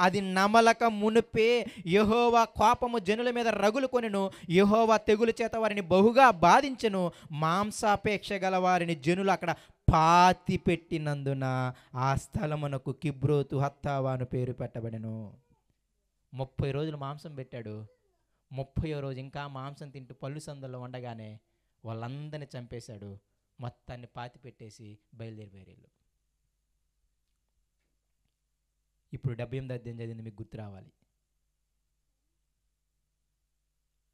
అది నమలక మునిపే యెహోవా కోపము జనుల మీద రగులుకొనెను. యెహోవా తెగులు చేత వారిని బహుగా బాధించెను. మాంసాపేక్ష గల వారిని జనులు అక్కడ పాతి పెట్టినందున ఆ స్థలమునకు కిబ్రోతు హత్తావా అని పేరు పెట్టబడెను. 30 రోజులు మాంసం పెట్టాడు. 30వ రోజు ఇంకా మాంసం తింటూ పళ్ళు సందుల్లో ఉండగానే వాళ్ళందరినీ చంపేశాడు. మొత్తాన్ని పాతి పెట్టేసి బయలుదేరిపోయారు. ఇప్పుడు 78 అధ్యాయం చదివింది మీకు గుర్తు రావాలి.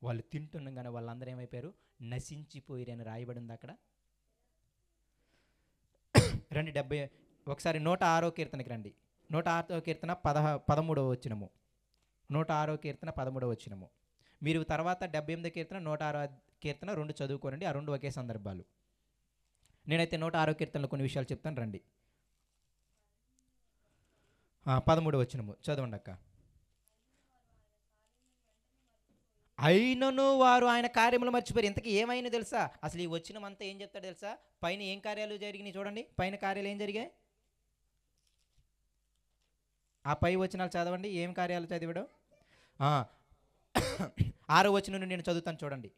వాళ్ళు తింటుండగానే వాళ్ళందరూ ఏమైపోయారు? నశించిపోయారు అని రాయబడింది అక్కడ. రండి 70 ఒకసారి 106వ కీర్తనకి రండి. 106వ కీర్తన 13వ వచనము. 106వ కీర్తన 13వ వచనము. మీరు తర్వాత 78వ కీర్తన 106వ కీర్తన 2 చదువుకోనండి. ఆ 2 ఒకే సందర్భాలు. నేనైతే 106వ కీర్తనలో కొన్ని విషయాలు చెప్తాను రండి. 13వ వచనము చదవండి అక్క. అయినను వారు ఆయన కార్యములు మర్చిపోయారు. ఇంతకీ ఏమైనా తెలుసా? అసలు ఈ వచనం అంతా ఏం చెప్తాడు తెలుసా? పైన ఏం కార్యాలు జరిగినాయి చూడండి. పైన కార్యాలు ఏం జరిగాయి? ఆ పై వచనాలు చదవండి. ఏం కార్యాలు చదివాడు? 6వ వచనం నుండి నేను చదువుతాను చూడండి.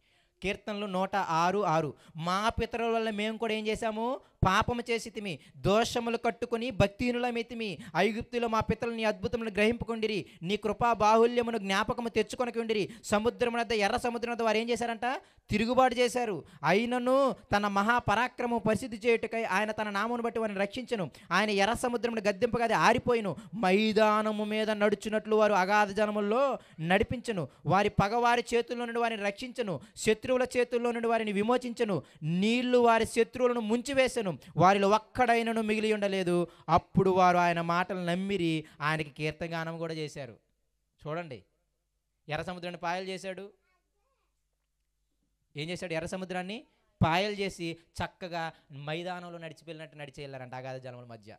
కీర్తనలు 106:6. మా పితరుల వల్ల మేము కూడా ఏం చేశాము? పాపము చేసితిమి, దోషములు కట్టుకుని భక్తిహీనులమైతిమి. ఐగుప్తులో మా పితరులు నీ అద్భుతములను గ్రహింపుకొండిరి, నీ కృపా బాహుల్యమును జ్ఞాపకము తెచ్చుకొనకి ఉండిరి. సముద్రం వద్ద, ఎర్ర సముద్రం వద్ద వారు ఏం చేశారంట? తిరుగుబాటు చేశారు. అయినను తన మహాపరాక్రమం పరిశుద్ధి చేయుటకై ఆయన తన నామమును బట్టి వారిని రక్షించను. ఆయన ఎర్ర సముద్రమును గద్దెంపగా అది ఆరిపోయిను. మైదానము మీద నడుచున్నట్లు వారు అగాధ జనముల్లో నడిపించను. వారి పగవారి చేతుల్లో నుండి వారిని రక్షించను. శత్రువుల చేతుల్లో నుండి వారిని విమోచించను. నీళ్లు వారి శత్రువులను ముంచివేసెను. వారిలో ఒక్కడైనను మిగిలి ఉండలేదు. అప్పుడు వారు ఆయన మాటలు నమ్మిరి, ఆయనకి కీర్తనగానం కూడా చేశారు. చూడండి, ఎర్ర సముద్రాన్ని పాయలు చేశాడు. ఏం చేశాడు? ఎర్ర సముద్రాన్ని పాయలు చేసి చక్కగా మైదానంలో నడిచిపోయినట్టు నడిచి వెళ్ళారంట అగాధ జనముల మధ్య.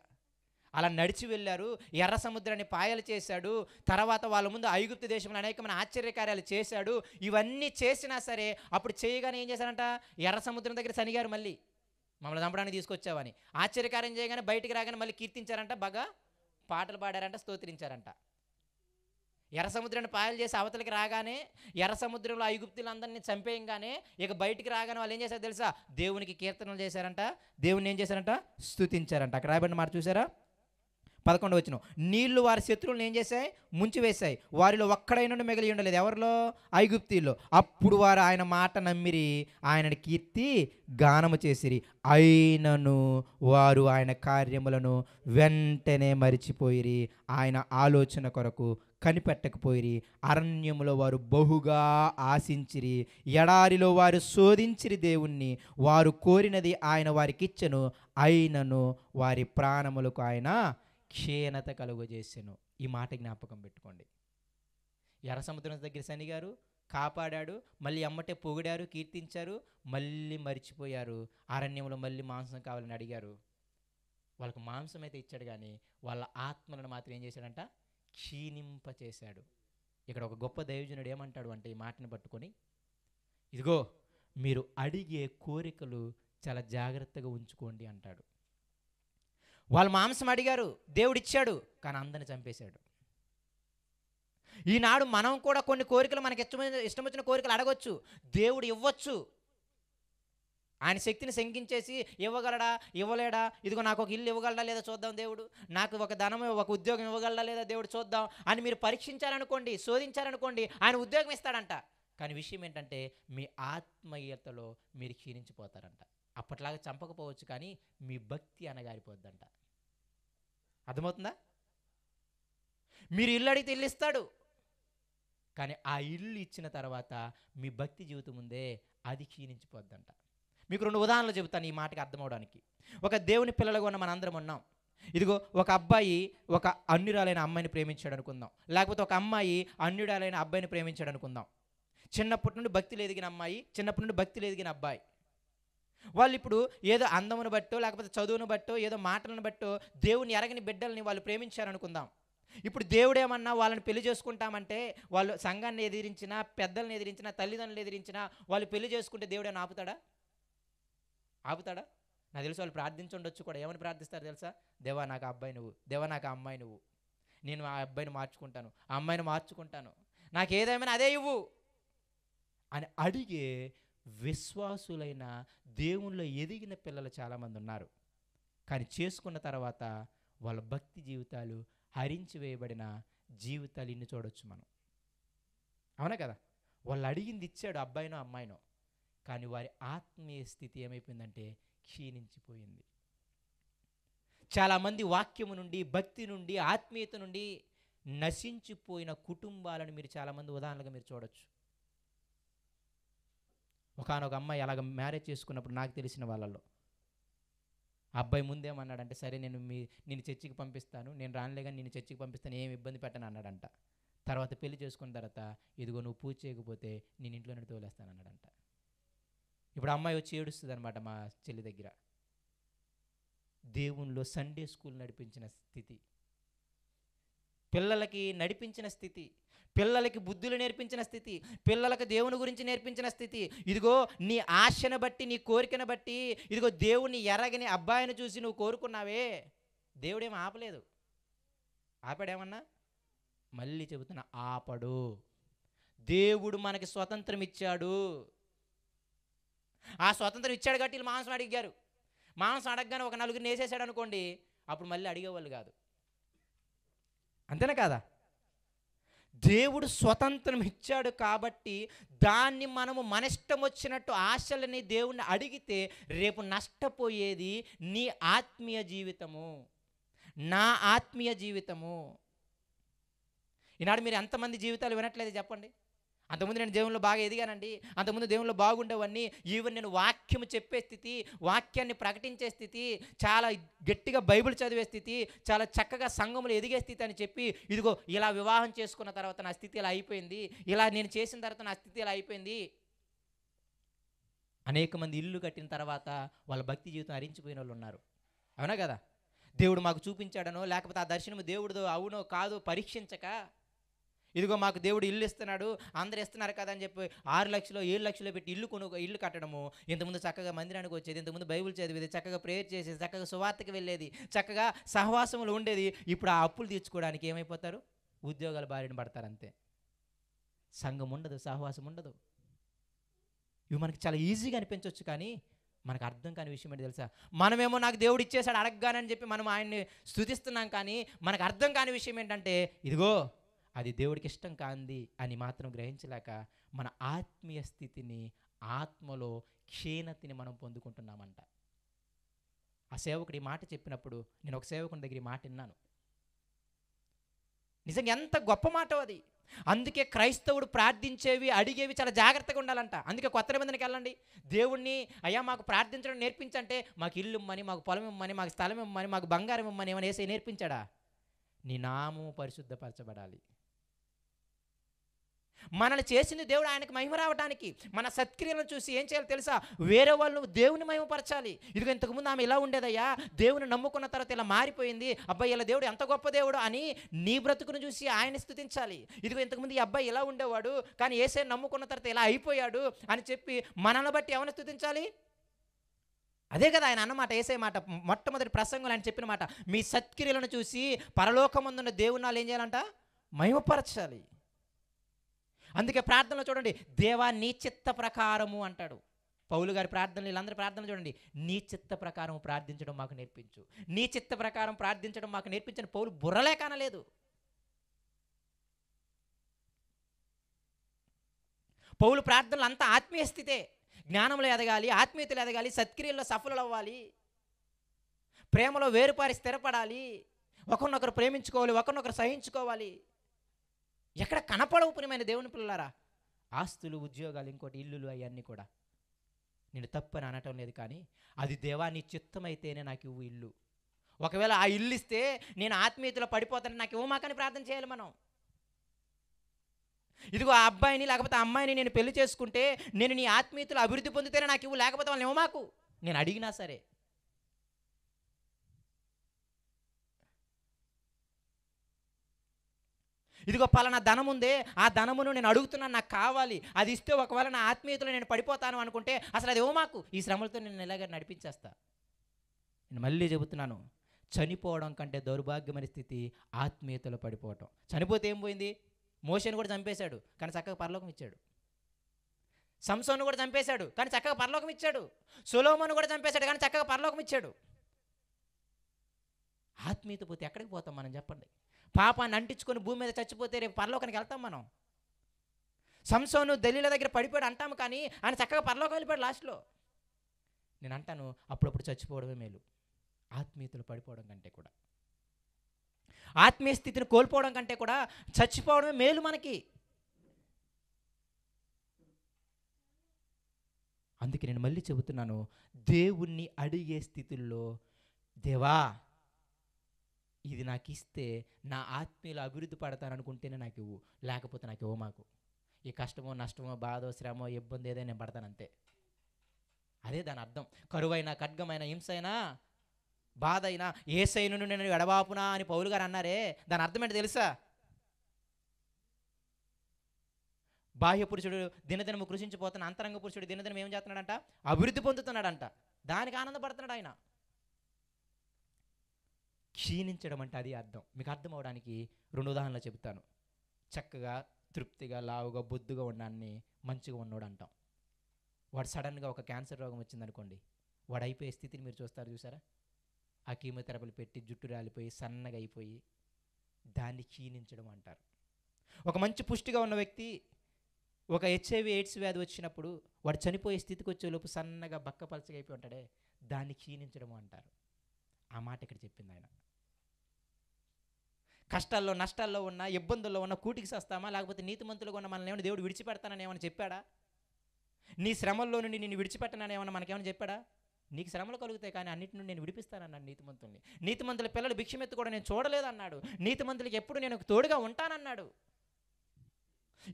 అలా నడిచి వెళ్ళారు. ఎర్ర సముద్రాన్ని పాయలు చేశాడు. తర్వాత వాళ్ళ ముందు ఐగుప్తు దేశంలో అనేకమైన ఆశ్చర్యకార్యాలు చేశాడు. ఇవన్నీ చేసినా సరే అప్పుడు చేయగానే ఏం చేశారంట? ఎర్ర సముద్రం దగ్గర శనిగారు మళ్ళీ మమ్మల్ని చంపడానికి తీసుకొచ్చావని. ఆశ్చర్యకార్యం చేయగానే బయటికి రాగానే మళ్ళీ కీర్తించారంట, బాగా పాటలు పాడారంట, స్తోత్రించారంట. ఎర్ర సముద్రాన్ని పాయలు చేసి అవతలికి రాగానే, ఎర్ర సముద్రంలో ఐగుప్తులందరినీ చంపేయంగానే ఇక బయటికి రాగానే వాళ్ళు ఏం చేశారు తెలుసా? దేవునికి కీర్తనలు చేశారంట, దేవుని ఏం చేశారంట? స్తుతించారంట. అక్కడ రాయబడిన మాట చూసారా? 11వ వచనం, నీళ్లు వారి శత్రువులను ఏం చేశాయి? ముంచివేశాయి. వారిలో ఒక్కడైనా మిగిలి ఉండలేదు. ఎవరిలో? ఐగుప్తీలో. అప్పుడు వారు ఆయన మాట నమ్మిరి, ఆయనని కీర్తి గానము చేసిరి. అయినను వారు ఆయన కార్యములను వెంటనే మరిచిపోయిరి, ఆయన ఆలోచన కొరకు కనిపెట్టకపోయిరి. అరణ్యములో వారు బహుగా ఆశించిరి, ఎడారిలో వారు శోధించిరి దేవుణ్ణి. వారు కోరినది ఆయన వారికిచ్చెను, అయినను వారి ప్రాణములకు ఆయన క్షీణత కలుగజేసెను. ఈ మాట జ్ఞాపకం పెట్టుకోండి. ఎర్ర సముద్రం దగ్గర శనిగారు, కాపాడాడు, మళ్ళీ అమ్మటే పొగిడారు, కీర్తించారు, మళ్ళీ మరిచిపోయారు. అరణ్యంలో మళ్ళీ మాంసం కావాలని అడిగారు. వాళ్ళకు మాంసం అయితే ఇచ్చాడు, కానీ వాళ్ళ ఆత్మలను మాత్రం ఏం చేశాడంట? క్షీణింపచేశాడు. ఇక్కడ ఒక గొప్ప దైవజనుడు ఏమంటాడు అంటే, ఈ మాటను పట్టుకొని, ఇదిగో మీరు అడిగే కోరికలు చాలా జాగ్రత్తగా ఉంచుకోండి అంటాడు. వాళ్ళు మాంసం అడిగారు, దేవుడు ఇచ్చాడు, కానీ అందరిని చంపేశాడు. ఈనాడు మనం కూడా కొన్ని కోరికలు, మనకి ఇష్టం వచ్చిన కోరికలు అడగొచ్చు, దేవుడు ఇవ్వచ్చు. ఆయన శక్తిని శంకించేసి ఇవ్వగలడా, ఇవ్వలేడా, ఇదిగో నాకు ఒక ఇల్లు ఇవ్వగలడా లేదా చూద్దాం దేవుడు, నాకు ఒక ధనం, ఒక ఉద్యోగం ఇవ్వగలడా లేదా దేవుడు చూద్దాం అని మీరు పరీక్షించారనుకోండి, శోధించారనుకోండి, ఆయన ఉద్యోగం ఇస్తాడంట. కానీ విషయం ఏంటంటే, మీ ఆత్మీయతలో మీరు క్షీణించిపోతారంట. అప్పట్లాగా చంపకపోవచ్చు, కానీ మీ భక్తి అనగారిపోద్దంట. అర్థమవుతుందా? మీరు ఇల్లు అడిగితే ఇల్లు ఇస్తాడు, కానీ ఆ ఇల్లు ఇచ్చిన తర్వాత మీ భక్తి జీవితం ఉందే అది క్షీణించిపోద్దంట. మీకు 2 ఉదాహరణలు చెబుతాను ఈ మాటకి అర్థమవడానికి. ఒక దేవుని పిల్లలుగా ఉన్న మనందరం ఉన్నాం. ఇదిగో ఒక అబ్బాయి ఒక అన్యురాలైన అమ్మాయిని ప్రేమించాడు అనుకుందాం, లేకపోతే ఒక అమ్మాయి అన్యురాలైన అబ్బాయిని ప్రేమించాడు అనుకుందాం. చిన్నప్పటి నుండి భక్తిలో ఎదిగిన అమ్మాయి, చిన్నప్పటి నుండి భక్తిలో ఎదిగిన అబ్బాయి, వాళ్ళు ఇప్పుడు ఏదో అందమును బట్టో లేకపోతే చదువును బట్టో ఏదో మాటలను బట్టో దేవుని ఎరగని బిడ్డల్ని వాళ్ళు ప్రేమించారనుకుందాం. ఇప్పుడు దేవుడేమన్నా వాళ్ళని పెళ్లి చేసుకుంటామంటే వాళ్ళు సంఘాన్ని ఎదిరించినా, పెద్దల్ని ఎదిరించినా, తల్లిదండ్రులు ఎదిరించినా వాళ్ళు పెళ్లి చేసుకుంటే దేవుడేమన్నా ఆపుతాడా? ఆపుతాడా? నాకు తెలుసు వాళ్ళు ప్రార్థించుండొచ్చు కూడా. ఏమని ప్రార్థిస్తారు తెలుసా? దేవా నాకు ఆ అబ్బాయి నువ్వు, దేవా నాకు ఆ అమ్మాయి నువ్వు, నేను ఆ అబ్బాయిని మార్చుకుంటాను, ఆ అమ్మాయిని మార్చుకుంటాను, నాకు ఏదేమైనా అదే ఇవ్వు అని అడిగే విశ్వాసులైన దేవునిలో ఎదిగిన పిల్లలు చాలామంది ఉన్నారు. కానీ చేసుకున్న తర్వాత వాళ్ళ భక్తి జీవితాలు హరించి వేయబడిన జీవితాలు ఇన్ని చూడొచ్చు మనం. అవునా కదా? వాళ్ళు అడిగింది ఇచ్చాడు, అబ్బాయినో అమ్మాయినో, కానీ వారి ఆత్మీయ స్థితి ఏమైపోయిందంటే క్షీణించిపోయింది. చాలామంది వాక్యము నుండి, భక్తి నుండి, ఆత్మీయత నుండి నశించిపోయిన కుటుంబాలను మీరు చాలామంది ఉదాహరణలుగా మీరు చూడొచ్చు. ఒకానొక అమ్మాయి అలాగ మ్యారేజ్ చేసుకున్నప్పుడు నాకు తెలిసిన వాళ్ళల్లో అబ్బాయి ముందేమన్నాడంటే, సరే నేను చర్చికి పంపిస్తాను, నేను రానులే కానీ నేను చర్చికి పంపిస్తాను, ఏమి ఇబ్బంది పెట్టను అన్నాడంట. తర్వాత పెళ్లి చేసుకున్న తర్వాత, ఇదిగో నువ్వు పూజ చేయకపోతే నేను ఇంట్లో నుండి తోలేస్తాను అన్నాడంట. ఇప్పుడు అమ్మాయి వచ్చి ఏడుస్తుంది అనమాట మా చెల్లి దగ్గర. దేవునిలో సండే స్కూల్ నడిపించిన స్థితి, పిల్లలకి నడిపించిన స్థితి, పిల్లలకి బుద్ధులు నేర్పించిన స్థితి, పిల్లలకు దేవుని గురించి నేర్పించిన స్థితి. ఇదిగో నీ ఆశను బట్టి, నీ కోరికను బట్టి, ఇదిగో దేవుని ఎరగని అబ్బాయిని చూసి నువ్వు కోరుకున్నావే, దేవుడేం ఆపలేదు. ఆపాడేమన్నా? మళ్ళీ చెబుతున్నా, ఆపడు. దేవుడు మనకి స్వతంత్రం ఇచ్చాడు. ఆ స్వతంత్రం ఇచ్చాడు కాబట్టి వీళ్ళు మాంసం అడిగారు. మాంసం అడగగానే ఒక నలుగురిని వేసేసాడు అనుకోండి, అప్పుడు మళ్ళీ అడిగేవాళ్ళు కాదు. అంతేనా కాదా? దేవుడు స్వతంత్రం ఇచ్చాడు కాబట్టి దాన్ని మనము మన ఇష్టం వచ్చినట్టు ఆశలని దేవుణ్ణి అడిగితే రేపు నష్టపోయేది నీ ఆత్మీయ జీవితము, నా ఆత్మీయ జీవితము. ఈనాడు మీరు ఎంతమంది జీవితాలు వినట్లేదు చెప్పండి? అంతకుముందు నేను దేవునిలో బాగా ఎదిగానండి, అంతకుముందు దేవునిలో బాగుండేవాడిని, ఈవెన్ నేను వాక్యము చెప్పే స్థితి, వాక్యాన్ని ప్రకటించే స్థితి, చాలా గట్టిగా బైబిల్ చదివే స్థితి, చాలా చక్కగా సంఘములో ఎదిగే స్థితి అని చెప్పి, ఇదిగో ఇలా వివాహం చేసుకున్న తర్వాత నా స్థితి ఇలా అయిపోయింది, ఇలా నేను చేసిన తర్వాత నా స్థితి ఇలా అయిపోయింది. అనేక మంది ఇల్లు కట్టిన తర్వాత వాళ్ళ భక్తి జీవితం హరించిపోయిన వాళ్ళు ఉన్నారు. అవునా కదా? దేవుడు మాకు చూపించాడనో లేకపోతే ఆ దర్శనము దేవుడిదో అవునో కాదో పరీక్షించక, ఇదిగో మాకు దేవుడు ఇల్లు ఇస్తున్నాడు, అందరు ఇస్తున్నారు కదా అని చెప్పి 6 లక్షలు 7 లక్షలు పెట్టి ఇల్లు కట్టడము. ఇంతకుముందు చక్కగా మందిరానికి వచ్చేది, ఇంతకుముందు బైబిల్ చదివేది, చక్కగా ప్రేయర్ చేసేది, చక్కగా సువార్తకి వెళ్ళేది, చక్కగా సహవాసములు ఉండేది. ఇప్పుడు ఆ అప్పులు తీర్చుకోవడానికి ఏమైపోతారు? ఉద్యోగాల బారిన పడతారు అంతే. సంఘం ఉండదు, సహవాసం ఉండదు. ఇవి మనకి చాలా ఈజీగా అనిపించవచ్చు, కానీ మనకు అర్థం కాని విషయం ఏంటి తెలుసా? మనమేమో నాకు దేవుడు ఇచ్చేసాడు అడగగానని చెప్పి మనం ఆయన్ని స్తుతిస్తున్నాం, కానీ మనకు అర్థం కాని విషయం ఏంటంటే, ఇదిగో అది దేవుడికి ఇష్టం కాంది అని మాత్రం గ్రహించలేక మన ఆత్మీయ స్థితిని, ఆత్మలో క్షీణతని మనం పొందుకుంటున్నామంట. ఆ సేవకుడు ఈ మాట చెప్పినప్పుడు నేను ఒక సేవకుని దగ్గర ఈ మాట విన్నాను. నిజంగా ఎంత గొప్ప మాట అది. అందుకే క్రైస్తవుడు ప్రార్థించేవి, అడిగేవి చాలా జాగ్రత్తగా ఉండాలంట. అందుకే కొత్త నిబంధనకి వెళ్ళండి, దేవుణ్ణి అయ్యా మాకు ప్రార్థించడం నేర్పించంటే మాకు ఇల్లు ఇమ్మని, మాకు పొలం ఇమ్మని, మాకు స్థలం ఇమ్మని, మాకు బంగారం ఇమ్మని ఏమైనా వేసే నేర్పించాడా? నీ నామము పరిశుద్ధపరచబడాలి. మనల్ని చేసింది దేవుడు ఆయనకు మహిమ రావడానికి. మన సత్క్రియలను చూసి ఏం చేయాలి తెలుసా? వేరే వాళ్ళు దేవుని మహిమపరచాలి. ఇదిగో ఇంతకుముందు ఆమె ఇలా ఉండేదయ్యా, దేవుని నమ్ముకున్న తర్వాత ఇలా మారిపోయింది, అబ్బాయి ఇలా దేవుడు ఎంత గొప్ప దేవుడు అని నీ బ్రతుకును చూసి ఆయన స్తుతించాలి. ఇదిగో ఇంతకుముందు ఈ అబ్బాయి ఇలా ఉండేవాడు, కానీ యేసయ్యను నమ్ముకున్న తర్వాత ఇలా అయిపోయాడు అని చెప్పి మనల్ని బట్టి ఎవరిని స్తుతించాలి? అదే కదా ఆయన అన్నమాట, యేసయ్య మాట, మొట్టమొదటి ప్రసంగంలో ఆయన చెప్పిన మాట, మీ సత్క్రియలను చూసి పరలోకమందున్న దేవుని వాళ్ళు ఏం చేయాలంట? మహిమపరచాలి. అందుకే ప్రార్థనలో చూడండి, దేవా నీ చిత్త ప్రకారము అంటాడు. పౌలు గారి ప్రార్థనలు, వీళ్ళందరి ప్రార్థనలు చూడండి, నీ చిత్త ప్రకారం ప్రార్థించడం మాకు నేర్పించు, నీ చిత్త ప్రకారం ప్రార్థించడం మాకు నేర్పించని పౌలు బుర్రలే కానలేదు. పౌలు ప్రార్థనలు అంతా ఆత్మీయ స్థితే. జ్ఞానంలో ఎదగాలి, ఆత్మీయతలు ఎదగాలి, సత్క్రియల్లో సఫలం అవ్వాలి, ప్రేమలో వేరుపారి స్థిరపడాలి, ఒకరినొకరు ప్రేమించుకోవాలి, ఒకరినొకరు సహించుకోవాలి. ఎక్కడ కనపడవు ప్రియమైన దేవుని పిల్లలారా. ఆస్తులు, ఉద్యోగాలు, ఇంకోటి ఇల్లులు, అవన్నీ కూడా నేను తప్పని అనటం లేదు, కానీ అది దేవా నీ చిత్తమైతేనే నాకు ఇవ్వు ఇల్లు. ఒకవేళ ఆ ఇల్లు ఇస్తే నేను ఆత్మీయతలో పడిపోతాను, నాకు ఇవ్వమాకని ప్రార్థన చేయాలి మనం. ఇదిగో ఆ అబ్బాయిని లేకపోతే ఆ అమ్మాయిని నేను పెళ్లి చేసుకుంటే నేను నీ ఆత్మీయతలో అభివృద్ధి పొందితేనే నాకు ఇవ్వు, లేకపోతే వాళ్ళని ఇవ్వమాకు. నేను అడిగినా సరే. ఇదిగో పలానా ధనం ఉందే, ఆ ధనమును నేను అడుగుతున్నాను, నాకు కావాలి, అది ఇస్తే ఒకవేళ నా ఆత్మీయతలో నేను పడిపోతాను అనుకుంటే అసలు అది ఇవ్వమాకు. ఈ శ్రమలతో నేను ఇలాగ నడిపించేస్తా. నేను మళ్ళీ చెబుతున్నాను, చనిపోవడం కంటే దౌర్భాగ్యమైన స్థితి ఆత్మీయతలో పడిపోవటం. చనిపోతే ఏం పోయింది? మోషేను కూడా చంపేశాడు, కానీ చక్కగా పరలోకం ఇచ్చాడు. సంసోను కూడా చంపేశాడు, కానీ చక్కగా పరలోకం ఇచ్చాడు. సొలొమోను కూడా చంపేశాడు, కానీ చక్కగా పరలోకం ఇచ్చాడు. ఆత్మీయత పోతే ఎక్కడికి పోతాం మనం చెప్పండి? పాపాన్ని అంటించుకొని భూమి మీద చచ్చిపోతే రేపు పరలోకానికి వెళ్తాం మనం. సంసోను దలీలా దగ్గర పడిపోయాడు అంటాము, కానీ ఆయన చక్కగా పరలోకం వెళ్ళిపోయాడు లాస్ట్లో. నేను అంటాను, అప్పుడప్పుడు చచ్చిపోవడమే మేలు ఆత్మీయతలు పడిపోవడం కంటే కూడా. ఆత్మీయ స్థితిని కోల్పోవడం కంటే కూడా చచ్చిపోవడమే మేలు మనకి. అందుకే నేను మళ్ళీ చెబుతున్నాను, దేవుణ్ణి అడిగే స్థితుల్లో దేవా ఇది నాకు ఇస్తే నా ఆత్మీయులు అభివృద్ధి పడతాననుకుంటేనే నాకు ఇవ్వు, లేకపోతే నాకు ఇవ్వ మాకు. ఈ కష్టమో, నష్టమో, బాధో, శ్రమో, ఇబ్బంది ఏదైనా నేను పడతాను అంతే. అదే దాని అర్థం. కరువైనా, ఖడ్గమైన, హింసైనా, బాధ అయినా యేసయ్యను నేను ఎడబాపునా అని పౌలు గారు అన్నారే, దాని అర్థం ఏంటో తెలుసా? బాహ్య పురుషుడు దినదినము కృషించిపోతున్న అంతరంగ పురుషుడు దినదినం ఏం చేస్తున్నాడంట? అభివృద్ధి పొందుతున్నాడంట. దానికి ఆనందపడుతున్నాడు ఆయన. క్షీణించడం అంటే అది అర్థం. మీకు అర్థం అవడానికి 2 ఉదాహరణలు చెబుతాను. చక్కగా, తృప్తిగా, లావుగా, బొద్దుగా ఉన్నాన్ని మంచిగా ఉన్నోడు అంటాం. వాడు సడన్గా ఒక క్యాన్సర్ రోగం వచ్చిందనుకోండి, వాడు అయిపోయే స్థితిని మీరు చూసారా? ఆ కీమోథెరపీలు పెట్టి జుట్టు రాలిపోయి సన్నగా అయిపోయి, దాన్ని క్షీణించడం అంటారు. ఒక మంచి పుష్టిగా ఉన్న వ్యక్తి ఒక HIV ఎయిడ్స్ వ్యాధి వచ్చినప్పుడు వాడు చనిపోయే స్థితికి వచ్చేలోపు సన్నగా బక్కపలచగా అయిపోయి ఉంటాడే, దాన్ని క్షీణించడం అంటారు. ఆ మాట ఇక్కడ చెప్పింది ఆయన. కష్టాల్లో, నష్టాల్లో ఉన్న, ఇబ్బందుల్లో ఉన్న కూటికి సస్తామా, లేకపోతే నీతిమంతులుగా ఉన్న మనల్ని ఏమైనా దేవుడు విడిచిపెడతానని ఏమైనా చెప్పాడా? నీ శ్రమల్లో నుండి నేను విడిచిపెట్టనని ఏమన్నా మనకేమైనా చెప్పాడా? నీకు శ్రమలు కలుగుతాయి, కానీ అన్నిటి నుండి నేను విడిపిస్తానన్నాడు నీతిమంతుల్ని. నీతిమంతుల పిల్లలు భిక్షమెత్తు కూడా నేను చూడలేదన్నాడు. నీతిమంతులకి ఎప్పుడు నేను తోడుగా ఉంటానన్నాడు.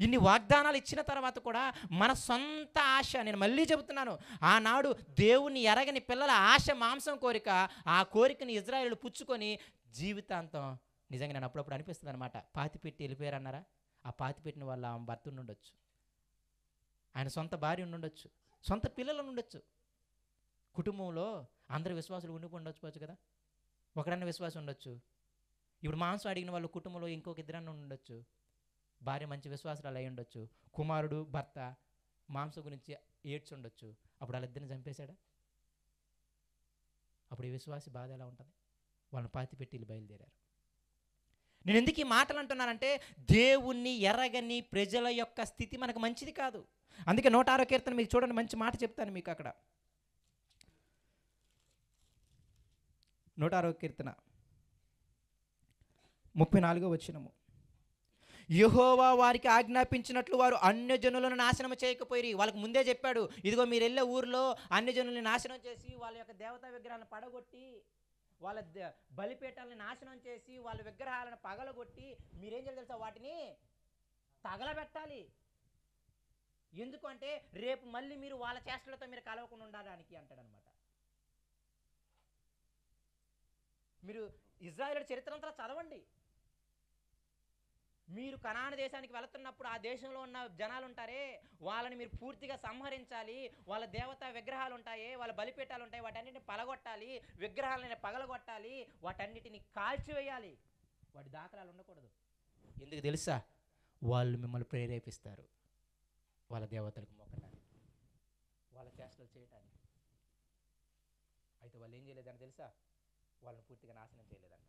ఇన్ని వాగ్దానాలు ఇచ్చిన తర్వాత కూడా మన సొంత ఆశ, నేను మళ్ళీ చెబుతున్నాను, ఆనాడు దేవుని ఎరగని పిల్లల ఆశ, మాంసం కోరిక, ఆ కోరికని ఇజ్రాయేలు పుచ్చుకొని జీవితాంతం, నిజంగా నేను అప్పుడప్పుడు అనిపిస్తుంది అనమాట, పాతిపెట్టి వెళ్ళిపోయారన్నారా? ఆ పాతిపెట్టిన వాళ్ళ భర్త ఉండొచ్చు, ఆయన సొంత భార్య ఉండొచ్చు, సొంత పిల్లలు ఉండొచ్చు, కుటుంబంలో అందరు విశ్వాసులు ఉండిపోవచ్చు కదా, ఒకడన్న విశ్వాసం ఉండొచ్చు. ఇప్పుడు మాంసం అడిగిన వాళ్ళు కుటుంబంలో ఇంకొక ఇద్దరన్న ఉండొచ్చు, భార్య మంచి విశ్వాసాలు అయి ఉండొచ్చు, కుమారుడు భర్త మాంసం గురించి ఏడ్చి ఉండొచ్చు. అప్పుడు వాళ్ళిద్దరిని చంపేశాడా? అప్పుడు ఈ విశ్వాసి బాధ ఎలా ఉంటుంది? వాళ్ళని పాతిపెట్టి వీళ్ళు బయలుదేరారు. నేను ఎందుకు ఈ మాటలు అంటున్నానంటే, దేవుణ్ణి ఎరగని ప్రజల యొక్క స్థితి మనకు మంచిది కాదు. అందుకే 106వ కీర్తన మీకు చూడండి, మంచి మాట చెప్తాను మీకు. అక్కడ 106వ కీర్తన 34వ వచనము, యెహోవా వారికి ఆజ్ఞాపించినట్లు వారు అన్యజనులను నాశనం చేయకపోయి. వాళ్ళకి ముందే చెప్పాడు, ఇదిగో మీరు వెళ్ళే ఊరిలో అన్యజనుల్ని నాశనం చేసి, వాళ్ళ యొక్క దేవతా విగ్రహాలను పడగొట్టి, వాళ్ళ బలిపీఠాలను నాశనం చేసి, వాళ్ళ విగ్రహాలను పగలగొట్టి మీరేం చేయాలి తెలుసా? వాటిని తగలబెట్టాలి. ఎందుకు అంటే రేపు మళ్ళీ మీరు వాళ్ళ చేష్టలతో మీరు కలవకుండా ఉండడానికి అంటాడనమాట. మీరు ఇజ్రాయేలు చరిత్ర అంతా చదవండి. మీరు కనాను దేశానికి వెళుతున్నప్పుడు ఆ దేశంలో ఉన్న జనాలు ఉంటారే, వాళ్ళని మీరు పూర్తిగా సంహరించాలి. వాళ్ళ దేవతా విగ్రహాలు ఉంటాయి, వాళ్ళ బలిపీఠాలు ఉంటాయి, వాటన్నిటిని పలగొట్టాలి, విగ్రహాలని పగలగొట్టాలి, వాటన్నిటిని కాల్చివేయాలి. వాటి దాఖలాలు ఉండకూడదు. ఎందుకు తెలుసా? వాళ్ళు మిమ్మల్ని ప్రేరేపిస్తారు వాళ్ళ దేవతలకు మొక్కడానికి, వాళ్ళ చేష్టలు చేయటానికి. అయితే వాళ్ళు ఏం చేయలేదని తెలుసా? వాళ్ళని పూర్తిగా నాశనం చేయలేదంట.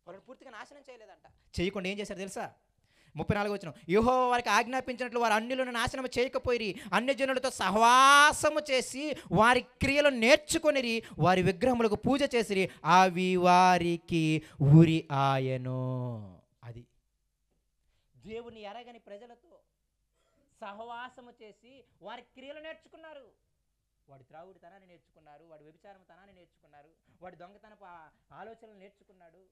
వాళ్ళని పూర్తిగా నాశనం చేయలేదంట. చేయకుండా ఏం చేశారు తెలుసా? 34 యెహోవా వారికి ఆజ్ఞాపించినట్లు వారు అన్యులను నాశనం చేయకపోయిరి, అన్యజనులతో సహవాసము చేసి వారి క్రియలు నేర్చుకొనిరి, వారి విగ్రహములకు పూజ చేసిరి, అవి వారికి ఉరి ఆయను. అది దేవుని ఎరగని ప్రజలతో సహవాసము చేసి వారి క్రియలు నేర్చుకున్నారు. వాడి త్రాగుడితనాన్ని నేర్చుకున్నారు, వాడి వ్యభిచారం తనాన్ని నేర్చుకున్నారు, వాడి దొంగతనపు ఆలోచనలు నేర్చుకున్నాడు,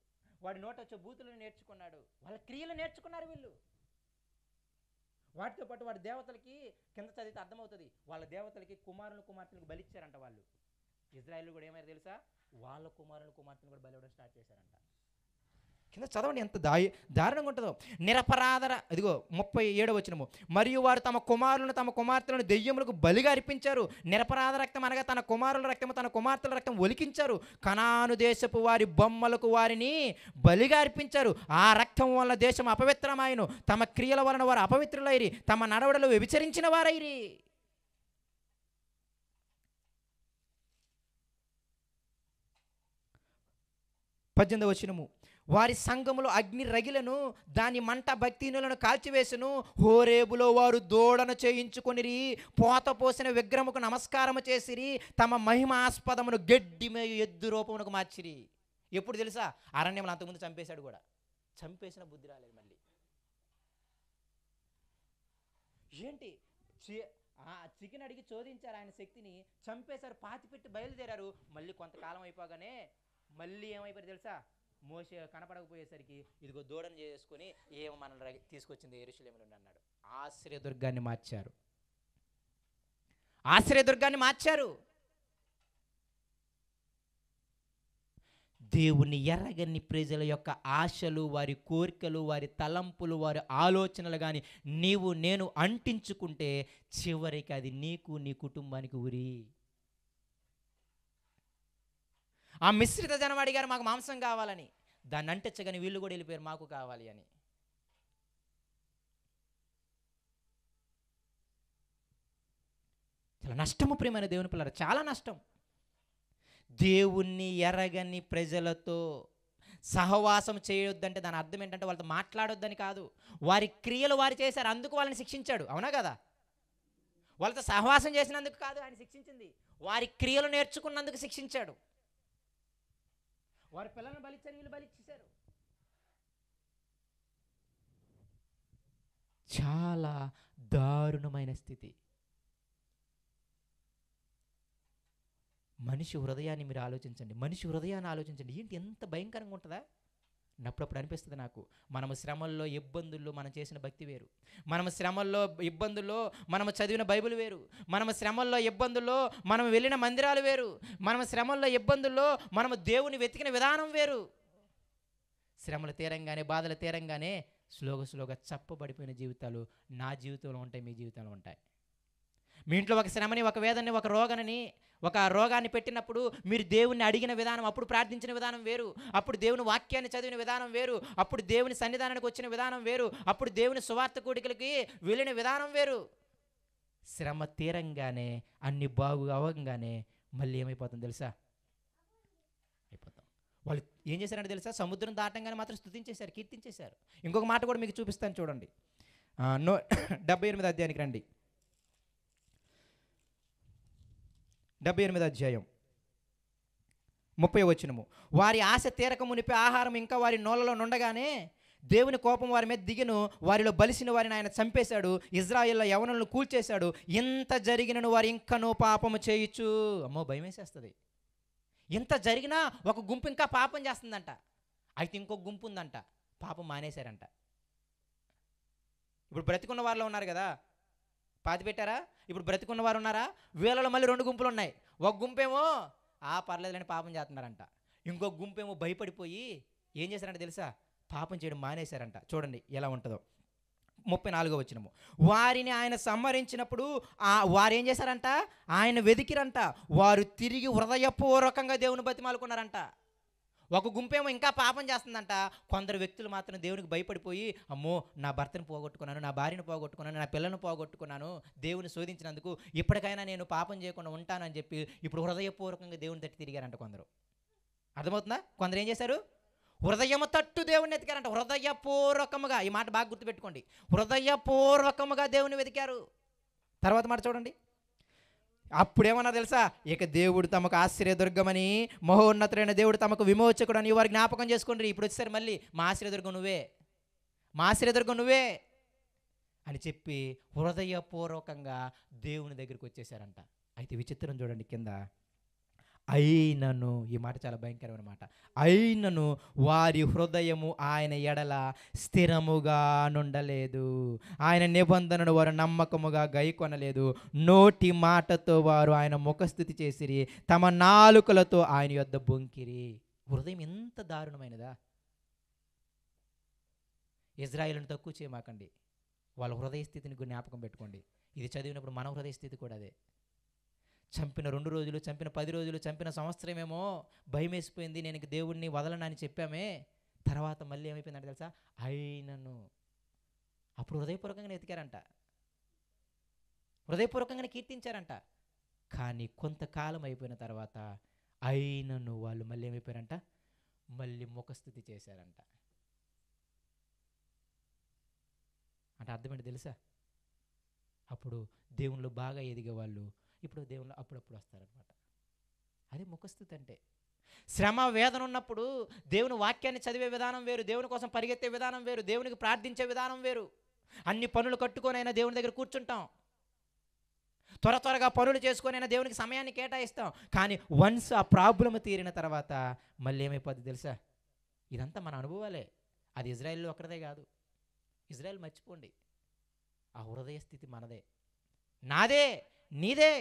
వాడి నోట వచ్చే బూతులను నేర్చుకున్నాడు, వాళ్ళ క్రియలు నేర్చుకున్నారు వీళ్ళు. వాటితో పాటు వాడి దేవతలకి కింద చదివితే అర్థమవుతుంది, వాళ్ళ దేవతలకి కుమార్తెలకు బలిచ్చారంట. వాళ్ళు ఇజ్రాయేల్ కూడా ఏమైనా తెలుసా, వాళ్ళ కుమార్తెను కూడా బలి ఇవ్వడం స్టార్ట్ చేశారంట. కింద చదవండి ఎంత దారుణంగా ఉంటుందో. నిరపరాధర ఇదిగో 37 మరియు వారు తమ కుమార్తెలను దెయ్యములకు బలిగా అర్పించారు. నిరపరాధ రక్తం అనగా తన కుమారుల రక్తము తన కుమార్తెల రక్తం ఒలికించారు. కనాను దేశపు వారి బొమ్మలకు వారిని బలిగా అర్పించారు. ఆ రక్తం వల్ల దేశం అపవిత్రమాయను. తమ క్రియల వలన వారు అపవిత్రులైరి, తమ నడవడలు వ్యభిచరించిన వారైరి. 18 వారి సంఘములో అగ్ని రగిలను, దాని మంట భక్తిహీనులను కాల్చివేసును. హోరేబులో వారు దూడను చేయించుకొనిరి, పోత పోసిన విగ్రహముకు నమస్కారము చేసిరి, తమ మహిమాస్పదమును గడ్డి మేయు ఎద్దు రూపమునకు మార్చిరి. ఎప్పుడు తెలుసా, అరణ్యంలో అంతకుముందు చంపేశాడు కూడా, చంపేసిన బుద్ధి రాలేదు. మళ్ళీ ఏంటి చికెన్ అడిగి చోదించారు, ఆయన శక్తిని చంపేశారు, పాతిపెట్టి బయలుదేరారు. మళ్ళీ కొంతకాలం అయిపోగానే మళ్ళీ ఏమైపోయారు తెలుసా, మోషే కనపడకపోయేసరికి ఇదిగో దూడను చేసుకుని ఏమో మనల్ని తీసుకొచ్చింది యెరూషలేములో అన్నాడు. ఆశ్రయదుర్గాన్ని మార్చారు. దేవుని ఎరగని ప్రజల యొక్క ఆశలు, వారి కోరికలు, వారి తలంపులు, వారి ఆలోచనలు కానీ నీవు నేను అంటించుకుంటే చివరికి అది నీకు నీ కుటుంబానికి ఉరి. ఆ మిశ్రిత జనం అడిగారు మాకు మాంసం కావాలని, దాన్ని అంటించగాని వీళ్ళు కూడా వెళ్ళిపోయారు మాకు కావాలి అని. చాలా నష్టము ప్రియమైన దేవుని పిల్లలు, చాలా నష్టం. దేవుణ్ణి ఎరగని ప్రజలతో సహవాసం చేయొద్దంటే దాని అర్థం ఏంటంటే వాళ్ళతో మాట్లాడొద్దని కాదు, వారి క్రియలు వారు చేశారు అందుకు వాళ్ళని శిక్షించాడు, అవునా కదా? వాళ్ళతో సహవాసం చేసినందుకు కాదు ఆయన శిక్షించింది, వారి క్రియలు నేర్చుకున్నందుకు శిక్షించాడు. వారి పిల్లలను బలిచ్చారు, వీళ్ళు బలిచ్చేశారు. చాలా దారుణమైన స్థితి. మనిషి హృదయాన్ని మీరు ఆలోచించండి, ఏంటి ఎంత భయంకరంగా ఉంటుందా? అప్పుడప్పుడు అనిపిస్తుంది నాకు, మనము శ్రమల్లో ఇబ్బందుల్లో మనం చేసిన భక్తి వేరు, మనము శ్రమల్లో ఇబ్బందుల్లో మనము చదివిన బైబిల్ వేరు, మనము శ్రమల్లో ఇబ్బందుల్లో మనం వెళ్ళిన మందిరాలు వేరు, మనము శ్రమల్లో ఇబ్బందుల్లో మనము దేవుని వెతికిన విధానం వేరు. శ్రమలు తీరంగానే, బాధలు తీరంగానే స్లోగా చప్పబడిపోయిన జీవితాలు నా జీవితంలో ఉంటాయి, మీ జీవితంలో ఉంటాయి. మీ ఇంట్లో ఒక శ్రమని, ఒక వేదనని, ఒక రోగాన్ని పెట్టినప్పుడు మీరు దేవుణ్ణి అడిగిన విధానం, అప్పుడు ప్రార్థించిన విధానం వేరు, అప్పుడు దేవుని వాక్యాన్ని చదివిన విధానం వేరు, అప్పుడు దేవుని సన్నిధానానికి వచ్చిన విధానం వేరు, అప్పుడు దేవుని సువార్త కూడికలకి వెళ్ళిన విధానం వేరు. శ్రమ తీరంగానే, అన్ని బాగు అవ్వగానే మళ్ళీ ఏమైపోతుంది తెలుసా, అయిపోతాం. వాళ్ళు ఏం చేశారంటే తెలుసా, సముద్రం దాటంగానే మాత్రం స్తుతించేశారు, కీర్తించేశారు. ఇంకొక మాట కూడా మీకు చూపిస్తాను చూడండి. 78 అధ్యాయానికి రండి. 78 అధ్యాయం 30 వారి ఆశ తీరక మునిపే ఆహారం ఇంకా వారి నోళ్ళలో నుండగానే దేవుని కోపం వారి మీద దిగను, వారిలో బలిసిన వారిని ఆయన చంపేశాడు, ఇజ్రాయేల్లో యవనులను కూల్చేశాడు. ఇంత జరిగినను వారు ఇంకనూ పాపము చేయొచ్చు. అమ్మో, భయం వేసేస్తుంది. ఇంత జరిగినా ఒక గుంపు ఇంకా పాపం చేస్తుందంట, అయితే ఇంకొక గుంపు ఉందంట పాపం మానేశారంట. ఇప్పుడు బ్రతికున్న వారిలో ఉన్నారు కదా, పాతి పెట్టారా, ఇప్పుడు బ్రతికున్న వారు ఉన్నారా, వీళ్ళలో మళ్ళీ 2 గుంపులు ఉన్నాయి. ఒక గుంపేమో పర్లేదులని పాపం చేస్తున్నారంట, ఇంకొక గుంపేమో భయపడిపోయి ఏం చేశారంట తెలుసా, పాపం చేయడం మానేశారంట. చూడండి ఎలా ఉంటుందో. 34 వారిని ఆయన సంహరించినప్పుడు వారు ఏం చేశారంట, ఆయన వెతికిరంట, వారు తిరిగి హృదయపూర్వకంగా దేవుని బతిమాలుకున్నారంట. ఒక గుంపేమో ఇంకా పాపం చేస్తుందంట, కొందరు వ్యక్తులు మాత్రం దేవునికి భయపడిపోయి అమ్మో నా భర్తను పోగొట్టుకున్నాను, నా భార్యను పోగొట్టుకున్నాను, నా పిల్లలను పోగొట్టుకున్నాను, దేవుని శోధించినందుకు ఇప్పటికైనా నేను పాపం చేయకుండా ఉంటానని చెప్పి ఇప్పుడు హృదయపూర్వకంగా దేవుని తట్టి తిరిగారంట కొందరు. అర్థమవుతుందా? కొందరు ఏం చేశారు, హృదయము తట్టు దేవుని వెతికారంట. హృదయపూర్వకముగా, ఈ మాట బాగా గుర్తుపెట్టుకోండి, హృదయపూర్వకముగా దేవుని వెతికారు. తర్వాత మాట చూడండి, అప్పుడేమన్నా తెలుసా, ఇక దేవుడు తమకు ఆశ్రయదుర్గమని, మహోన్నతుడైన దేవుడు తమకు విమోచకుడు అని వారు జ్ఞాపకం చేసుకోండి. ఇప్పుడు వచ్చేసరి మళ్ళీ మా ఆశ్రయదుర్గం నువ్వే, మా ఆశ్రయదుర్గం నువ్వే అని చెప్పి హృదయపూర్వకంగా దేవుని దగ్గరికి వచ్చేసారంట. అయితే విచిత్రం చూడండి కింద, అయినను, ఈ మాట చాలా భయంకరమైన మాట, అయినను వారి హృదయము ఆయన ఎడల స్థిరముగా నుండలేదు, ఆయన నిబంధనను వారు నమ్మకముగా గైకొనలేదు, నోటి మాటతో వారు ఆయన ముఖస్థుతి చేసిరి, తమ నాలుకలతో ఆయన యొద్ద బొంకిరి. హృదయం ఎంత దారుణమైనదా! ఇజ్రాయేలును తక్కువ చేయమాకండి, వాళ్ళ హృదయ స్థితిని జ్ఞాపకం పెట్టుకోండి. ఇది చదివినప్పుడు మన హృదయ స్థితి కూడా అదే. చంపిన 2 రోజులు, చంపిన 10 రోజులు, చంపిన సంవత్సరమేమో భయం వేసిపోయింది, నేను దేవుడిని వదలను అని చెప్పామే, తర్వాత మళ్ళీ ఏమైపోయిందంటే తెలుసా, అయినను. అప్పుడు హృదయపూర్వకంగా ఎతికారంట, హృదయపూర్వకంగానే కీర్తించారంట. కానీ కొంతకాలం అయిపోయిన తర్వాత అయినను వాళ్ళు మళ్ళీ ఏమైపోయారంట, మళ్ళీ ముఖస్థుతి చేశారంట. అంటే అర్థం ఏంటి తెలుసా, అప్పుడు దేవుళ్ళు బాగా ఎదిగే వాళ్ళు ఇప్పుడు దేవుళ్ళు అప్పుడప్పుడు వస్తారనమాట. అదే ముఖస్థుతి అంటే. శ్రమ వేదన ఉన్నప్పుడు దేవుని వాక్యాన్ని చదివే విధానం వేరు, దేవుని కోసం పరిగెత్తే విధానం వేరు, దేవునికి ప్రార్థించే విధానం వేరు. అన్ని పనులు కట్టుకొనైనా దేవుని దగ్గర కూర్చుంటాం, త్వరగా పనులు చేసుకొనైనా దేవునికి సమయాన్ని కేటాయిస్తాం. కానీ వన్స్ ఆ ప్రాబ్లం తీరిన తర్వాత మళ్ళీ ఏమైపోద్ది తెలుసా, ఇదంతా మన అనుభవాలే. అది ఇజ్రాయెల్లో ఒక్కడే కాదు, ఇజ్రాయెల్ మర్చిపోండి, ఆ హృదయ స్థితి మనదే, నాదే, నీదే.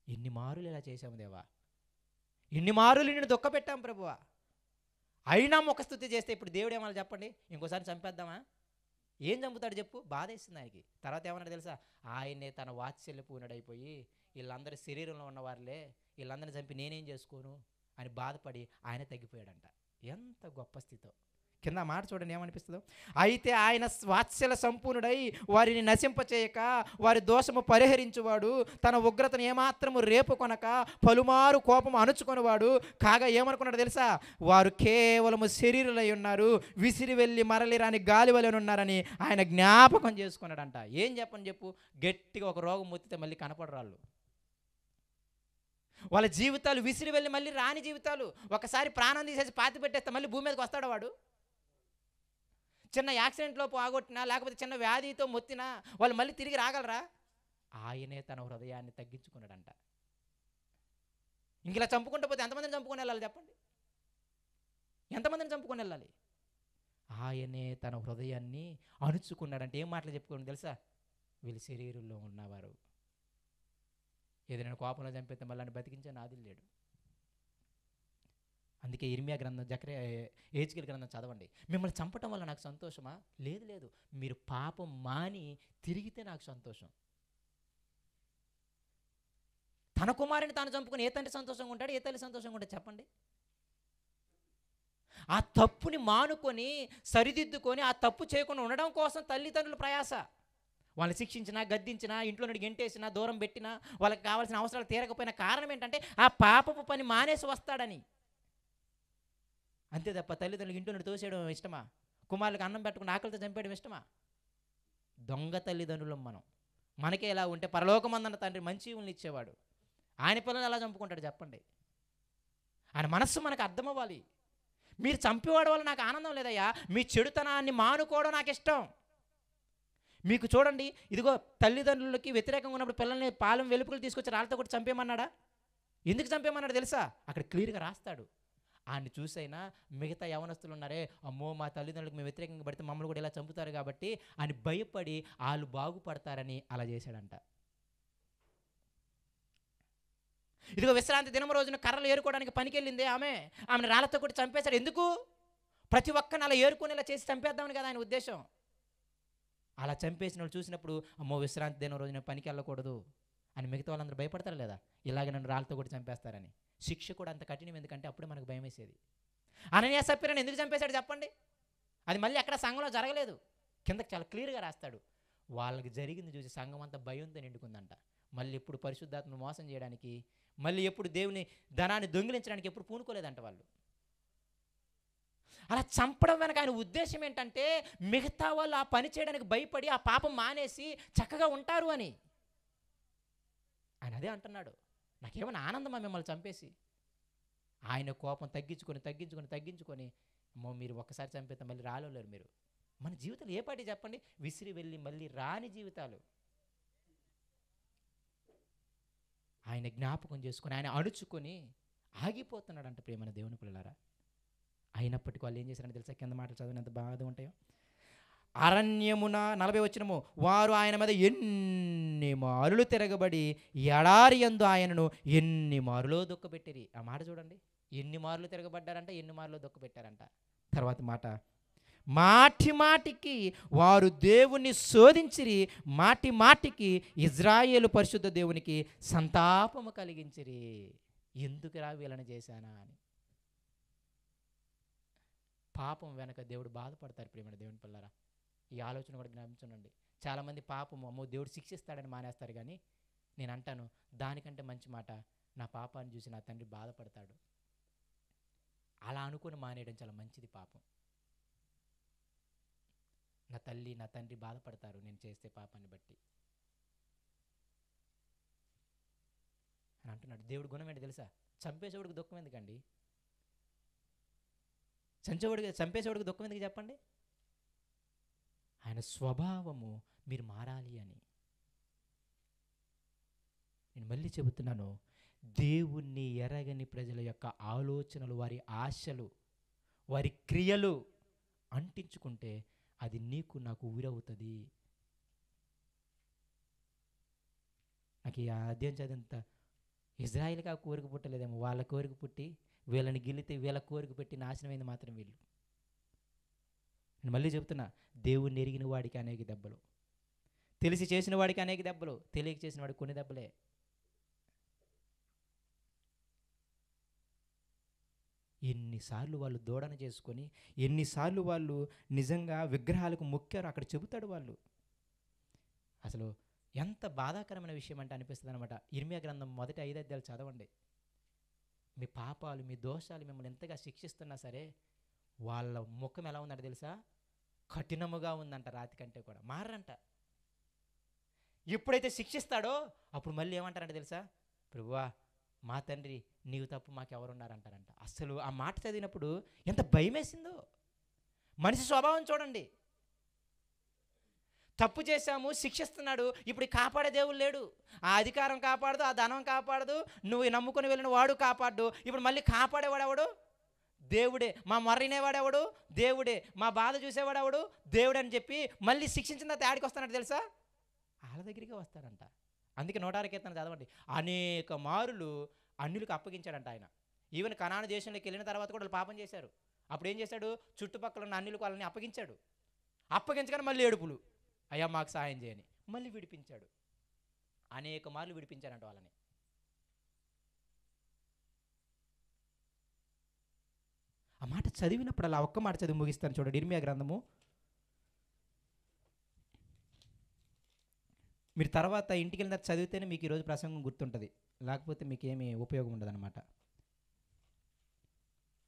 ఎన్ని మారులు ఇలా చేశాము దేవా, ఎన్ని మారులు నిన్ను దుఃఖపెట్టాం ప్రభువా, అయినా ముఖస్థుతి చేస్తే ఇప్పుడు దేవుడు ఏమన్నా చెప్పండి, ఇంకోసారి చంపేద్దామా? ఏం చంపుతాడు చెప్పు? బాధ వేస్తుంది ఆయనకి. తర్వాత ఏమన్నాడు తెలుసా, ఆయనే తన వాత్సల్య పూర్ణుడైపోయి వీళ్ళందరి శరీరంలో ఉన్నవారులే, వీళ్ళందరిని చంపి నేనేం చేసుకోను అని బాధపడి ఆయన తగ్గిపోయాడంట. ఎంత గొప్ప స్థితో! కింద మాట చూడండి ఏమనిపిస్తుందో, అయితే ఆయన వాత్సల్య సంపూర్ణుడై వారిని నశింపచేయక వారి దోషము పరిహరించువాడు, తన ఉగ్రతను ఏమాత్రము రేపుకొనక పలుమారు కోపము అణుచుకొనివాడు కాగా ఏమనుకున్నాడు తెలుసా, వారు కేవలము శరీరులై ఉన్నారు, విసిరి వెళ్ళి మరలి రాని గాలి వలె ఉన్నారని ఆయన జ్ఞాపకం చేసుకున్నాడంట. ఏం చెప్పని చెప్పు, గట్టిగా ఒక రోగం మొత్తితే మళ్ళీ కనపడరాళ్ళు, వాళ్ళ జీవితాలు విసిరి వెళ్ళి మళ్ళీ రాని జీవితాలు. ఒకసారి ప్రాణం తీసేసి పాతి పెట్టేస్తే మళ్ళీ భూమి మీదకి వస్తాడు వాడు. చిన్న యాక్సిడెంట్లో పోగొట్టినా లేకపోతే చిన్న వ్యాధితో మొత్తినా వాళ్ళు మళ్ళీ తిరిగి రాగలరా? ఆయనే తన హృదయాన్ని తగ్గించుకున్నాడంట. ఇంక ఇలా చంపుకుంటూ పోతే ఎంతమందిని చంపుకొని వెళ్ళాలి చెప్పండి, ఎంతమందిని చంపుకొని వెళ్ళాలి? ఆయనే తన హృదయాన్ని అణుచుకున్నాడంటే ఏం మాటలు చెప్పుకోండి తెలుసా, వీళ్ళ శరీరంలో ఉన్నవారు ఏదైనా కోపంలో చంపితే మళ్ళీ బతికించే నాది లేడు. అందుకే ఇర్మియా గ్రంథం, ఏజ్కేల్ గ్రంథం చదవండి. మిమ్మల్ని చంపటం వల్ల నాకు సంతోషమా? లేదు, మీరు పాపం మాని తిరిగితే నాకు సంతోషం. తన కుమారుని తాను చంపుకొని ఏ తండ్రి సంతోషంగా ఉంటాడు, ఏ తల్లి సంతోషంగా ఉంటుంది చెప్పండి? ఆ తప్పుని మానుకొని సరిదిద్దుకొని ఆ తప్పు చేయకుండా ఉండడం కోసం తల్లిదండ్రుల ప్రయాస. వాళ్ళని శిక్షించినా, గద్దించినా, ఇంట్లో నుండి గెంటేసినా, దూరం పెట్టినా, వాళ్ళకి కావాల్సిన అవసరాలు తీరకపోయిన కారణం ఏంటంటే ఆ పాపపు పని మానేసి వస్తాడని. అంతే తప్ప తల్లిదండ్రులకు ఇంట్లో నుండి తోసేయడం ఇష్టమా? కుమారులకు అన్నం పెట్టకుండా ఆకలితో చంపేయడం ఇష్టమా? దొంగ తల్లిదండ్రులం మనం. మనకే ఎలా ఉంటే పరలోకమందన్న తండ్రి మంచి ఈవుల్ని ఇచ్చేవాడు, ఆయన పిల్లలు ఎలా చంపుకుంటాడు చెప్పండి? ఆయన మనస్సు మనకు అర్థమవ్వాలి. మీరు చంపేవాడు వల్ల నాకు ఆనందం లేదయ్యా, మీ చెడుతనాన్ని మానుకోవడం నాకు ఇష్టం. మీకు చూడండి, ఇదిగో తల్లిదండ్రులకి వ్యతిరేకంగా ఉన్నప్పుడు పిల్లల్ని పాలెం వెలుపులు తీసుకొచ్చి రాళ్ళతో కూడా చంపేమన్నాడా? ఎందుకు చంపేమన్నాడు తెలుసా? అక్కడ క్లియర్గా రాస్తాడు. ఆయన్ని చూసైనా మిగతా యవనస్తులు ఉన్నారే, అమ్మో మా తల్లిదండ్రులకు మేము వ్యతిరేకంగా పడితే మమ్మల్ని కూడా ఇలా చంపుతారు కాబట్టి అని భయపడి వాళ్ళు బాగుపడతారని అలా చేశాడంట. ఇదిగో విశ్రాంతి దినం రోజున కర్రలు ఏరుకోవడానికి పనికి వెళ్ళిందే ఆమెను రాళ్ళతో కూడా చంపేశాడు. ఎందుకు? ప్రతి ఒక్కరిని అలా ఏరుకొని ఇలా చేసి చంపేద్దామని కదా ఆయన ఉద్దేశం. అలా చంపేసిన వాళ్ళు చూసినప్పుడు అమ్మో విశ్రాంతి దినం రోజున పనికి వెళ్ళకూడదు అని మిగతా వాళ్ళందరూ భయపడతారు లేదా, ఇలాగ నన్ను రాళ్ళతో కూడా చంపేస్తారని. శిక్ష కూడా అంత కఠినం ఎందుకంటే అప్పుడే మనకు భయం వేసేది. అననీయ సప్పీరాని ఎందుకు చంపేశాడు చెప్పండి? అది మళ్ళీ అక్కడ సంఘంలో జరగలేదు, కిందకి చాలా క్లియర్గా రాస్తాడు. వాళ్ళకి జరిగింది చూసి సంఘం అంతా భయంతో నిండుకుందంట. మళ్ళీ ఎప్పుడు పరిశుద్ధాత్మను మోసం చేయడానికి, మళ్ళీ ఎప్పుడు దేవుని ధనాన్ని దొంగిలించడానికి ఎప్పుడు పూనుకోలేదంట వాళ్ళు. అలా చంపడం వెనక ఆయన ఉద్దేశం ఏంటంటే మిగతా వాళ్ళు ఆ పని చేయడానికి భయపడి ఆ పాపం మానేసి చక్కగా ఉంటారు అని. ఆయన అదే అంటున్నాడు. నాకేమైనా ఆనందమా మిమ్మల్ని చంపేసి? ఆయన కోపం తగ్గించుకొని అమ్మో మీరు ఒక్కసారి చంపేస్తే మళ్ళీ రాలేరు మీరు. మన జీవితాలు ఏ పాటి చెప్పండి, విసిరి వెళ్ళి మళ్ళీ రాని జీవితాలు. ఆయన జ్ఞాపకం చేసుకొని ఆయన అణుచుకొని ఆగిపోతున్నాడంట ప్రియమైన దేవుని పిల్లలారా. అయినప్పటికీ వాళ్ళు ఏం చేశారని తెలుసా? కింద మాటలు చదివిన ఎంత బాధ ఉంటాయో. అరణ్యమున 40 వచనము, వారు ఆయన మీద ఎన్ని మారులు తిరగబడి ఎడారి యందు ఆయనను ఎన్ని మారులో దుఃఖపెట్టిరి. ఆ మాట చూడండి, ఎన్ని మారులు తిరగబడ్డారంట, ఎన్ని మారులో దుఃఖపెట్టారంట. తర్వాత మాట, మాటి మాటికి వారు దేవుణ్ణి శోధించిరి, మాటి మాటికి ఇజ్రాయేలు పరిశుద్ధ దేవునికి సంతాపము కలిగించిరి. ఎందుకురా వీళ్ళని చేశానా అని. పాపం వెనక దేవుడు బాధపడతారు ప్రియమైన దేవుని పిల్లరా. ఈ ఆలోచన కూడా జ్ఞాపించండి. చాలామంది పాపం అమ్మో దేవుడు శిక్షిస్తాడని మానేస్తారు. కానీ నేను అంటాను, దానికంటే మంచి మాట, నా పాపాన్ని చూసి నా తండ్రి బాధపడతాడు, అలా అనుకుని మానేయడం చాలా మంచిది. పాపం నా తల్లి నా తండ్రి బాధపడతారు నేను చేస్తే పాపాన్ని బట్టి అని అంటున్నాడు. దేవుడు గుణం ఏంటి తెలుసా? చంపేసేవాడికి దుఃఖం ఎందుకండి? చంపేసేవాడికి దుఃఖం ఎందుకు చెప్పండి? ఆయన స్వభావము మీరు మారాలి అని. నేను మళ్ళీ చెబుతున్నాను, దేవుణ్ణి ఎరగని ప్రజల యొక్క ఆలోచనలు, వారి ఆశలు, వారి క్రియలు అంటించుకుంటే అది నీకు నాకు ఊరవుతుంది. నాకు ఈ అధ్యాయం చదివినంత ఇజ్రాయిల్కి ఆ కోరిక పుట్టలేదేమో, వాళ్ళ కోరిక పుట్టి వీళ్ళని గిల్లితే వీళ్ళ కోరిక పెట్టి నాశనమైంది మాత్రం వీళ్ళు. నేను మళ్ళీ చెబుతున్నా, దేవుణ్ణి ఎరిగిన వాడికి అనేక దెబ్బలు, తెలిసి చేసిన వాడికి అనేక దెబ్బలు, తెలియక చేసిన వాడికి కొన్ని దెబ్బలే. ఎన్నిసార్లు వాళ్ళు దూడన చేసుకొని, ఎన్నిసార్లు వాళ్ళు నిజంగా విగ్రహాలకు మొక్కారు అక్కడ చెబుతాడు వాళ్ళు. అసలు ఎంత బాధాకరమైన విషయం అంటే అనిపిస్తుంది అనమాట. ఇర్మియా గ్రంథం మొదటి 5 అధ్యాయాలు చదవండి. మీ పాపాలు, మీ దోషాలు మిమ్మల్ని ఎంతగా శిక్షిస్తున్నా సరే వాళ్ళ ముఖం ఎలా ఉందంటే తెలుసా? కఠినముగా ఉందంట, రాతి కంటే కూడా. మారంట. ఎప్పుడైతే శిక్షిస్తాడో అప్పుడు మళ్ళీ ఏమంటారంటే తెలుసా? ప్రభువా మా తండ్రి నీవు తప్పు మాకెవరున్నారంటారంట. అసలు ఆ మాట చదివినప్పుడు ఎంత భయం వేసిందో. మనిషి స్వభావం చూడండి. తప్పు చేశాము, శిక్షిస్తున్నాడు, ఇప్పుడు కాపాడే దేవుడు లేడు. ఆ అధికారం కాపాడదు, ఆ ధనం కాపాడదు, నువ్వు నమ్ముకొని వెళ్ళిన వాడు కాపాడు. ఇప్పుడు మళ్ళీ కాపాడేవాడు ఎవడు? దేవుడే. మా మొర్రినేవాడెవడు? దేవుడే. మా బాధ చూసేవాడెవడు? దేవుడే అని చెప్పి మళ్ళీ శిక్షించిన తర్వాత యాడికి వస్తానంటే తెలుసా? వాళ్ళ దగ్గరికి వస్తారంట. అందుకే 106 కీర్తన చదవండి. అనేక మారులు అన్యులకు అప్పగించాడంట ఆయన. ఈవెన్ కనాను దేశంలోకి వెళ్ళిన తర్వాత కూడా వాళ్ళు పాపం చేశారు. అప్పుడు ఏం చేశాడు? చుట్టుపక్కల ఉన్న అన్యులకు వాళ్ళని అప్పగించాడు. అప్పగించగానే మళ్ళీ ఏడుపులు, అయ్యా మాకు సహాయం చేయని. మళ్ళీ విడిపించాడు. అనేక మార్లు విడిపించాడంట వాళ్ళని. ఆ మాట చదివినప్పుడు అలా ఒక్క మాట చదివి ముగిస్తాను చూడండి. ఇర్మియా గ్రంథము మీరు తర్వాత ఇంటికి వెళ్ళిన చదివితేనే మీకు ఈరోజు ప్రసంగం గుర్తుంటుంది, లేకపోతే మీకు ఏమీ ఉపయోగం ఉండదు అనమాట.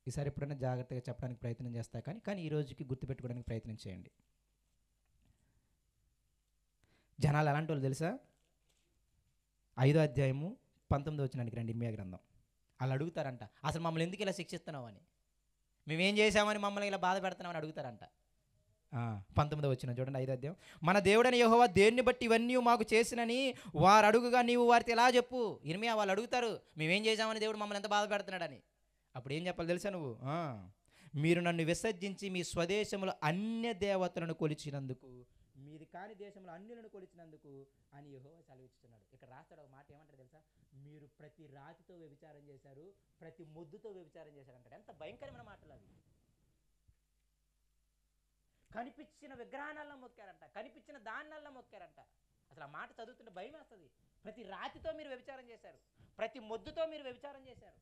ఈసారి ఎప్పుడైనా జాగ్రత్తగా చెప్పడానికి ప్రయత్నం చేస్తా, కానీ ఈ రోజుకి గుర్తుపెట్టుకోవడానికి ప్రయత్నం చేయండి. జనాలు ఎలాంటి వాళ్ళు తెలుసా? 5వ అధ్యాయము 19వ వచనానికి రండి. ఇర్మియా గ్రంథం. వాళ్ళు అడుగుతారంట, అసలు మమ్మల్ని ఎందుకు ఇలా శిక్షిస్తున్నావు అని, మేమేం చేసామని మమ్మల్ని ఇలా బాధ పెడుతున్నామని అడుగుతారంట. 19వ వచనం చూడండి, 5వ అధ్యాయం. మన దేవుడని యెహోవా దేన్ని బట్టి ఇవన్నీ మాకు చేసినని వారు అడుగుగా నీవు వారితో ఎలా చెప్పు. ఇర్మియా వాళ్ళు అడుగుతారు, మేమేం చేసామని దేవుడు మమ్మల్ని ఎంత బాధ పెడుతున్నాడని. అప్పుడు ఏం చెప్పాలి తెలుసా నువ్వు? మీరు నన్ను విసర్జించి మీ స్వదేశంలో అన్య దేవతలను కొలిచినందుకు, మీది కాని దేశంలో అన్యులను కొలిచినందుకు అని యెహోవా సెలవిస్తున్నాడు. ఇక్కడ రాస్తాడు ఒక మాట, ఏమంటారు తెలుసా? మీరు ప్రతి రాతితో వ్యభిచారం చేశారు, ప్రతి మొద్దుతో వ్యభిచారం చేశారు అంటాడు. ఎంత భయంకరమైన మాటలు అవి. కనిపించిన విగ్రహాలల్లో మొక్కారంట, కనిపించిన దానినల్లా మొక్కారంట. అసలు ఆ మాట చదువుతుంటే భయం వేస్తుంది. ప్రతి రాతితో మీరు వ్యభిచారం చేశారు, ప్రతి మొద్దుతో మీరు వ్యభిచారం చేశారు.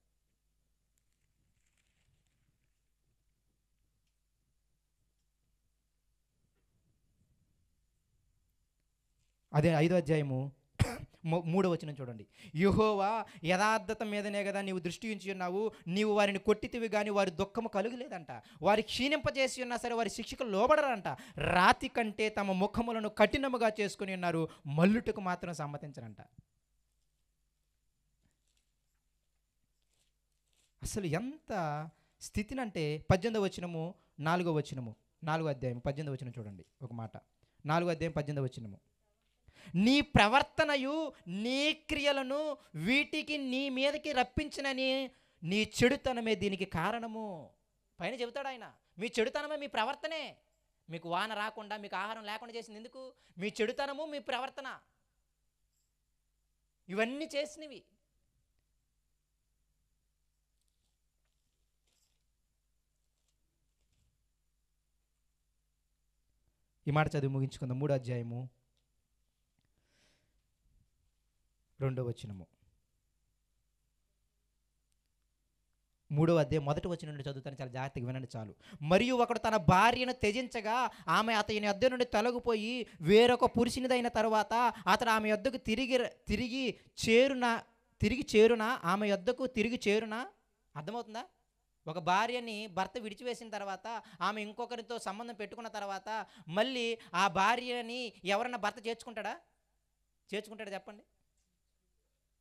అదే 5వ అధ్యాయము మూడో వచనం చూడండి. యెహోవా యథార్థత మీదనే కదా నీవు దృష్టి ఉంచి ఉన్నావు, నీవు వారిని కొట్టితివి కానీ వారి దుఃఖము కలుగలేదంట. వారి క్షీణింపజేసి ఉన్నా సరే వారి శిక్షకు లోబడరంట. రాతి కంటే తమ ముఖములను కఠినముగా చేసుకుని ఉన్నారు, మల్లుటకు మాత్రం సమ్మతించరంట. అసలు ఎంత స్థితినంటే 18వ వచనము 4వ వచనము 4వ అధ్యాయం 18వ వచనం చూడండి ఒక మాట. 4వ అధ్యాయం 18వ వచనము. నీ ప్రవర్తనయు నీ క్రియలను వీటికి నీ మీదకి రప్పించినని నీ చెడుతనమే దీనికి కారణము. పైన చెబుతాడు ఆయన, మీ చెడుతనమే మీ ప్రవర్తనే. మీకు వాన రాకుండా మీకు ఆహారం లేకుండా చేసింది ఎందుకు? మీ చెడుతనము మీ ప్రవర్తన, ఇవన్నీ చేసినవి. ఈ మాట చదివి ముగించుకుందాం. 3వ అధ్యాయము 2వ వచనము. 3వ అధ్యాయం 1వ వచనం నుండి చదువుతాను, చాలా జాగ్రత్తగా వినండి చాలు. మరియు ఒకడు తన భార్యను త్యజించగా ఆమె అతని యొద్ద నుండి తొలగిపోయి వేరొక పురుషునిదైన తరువాత అతడు ఆమె యొద్దకు తిరిగి చేరునా ఆమె యొద్దకు తిరిగి చేరునా? అర్థమవుతుందా? ఒక భార్యని భర్త విడిచివేసిన తర్వాత ఆమె ఇంకొకరితో సంబంధం పెట్టుకున్న తర్వాత మళ్ళీ ఆ భార్యని ఎవరన్నా భర్త చేర్చుకుంటాడా? చెప్పండి,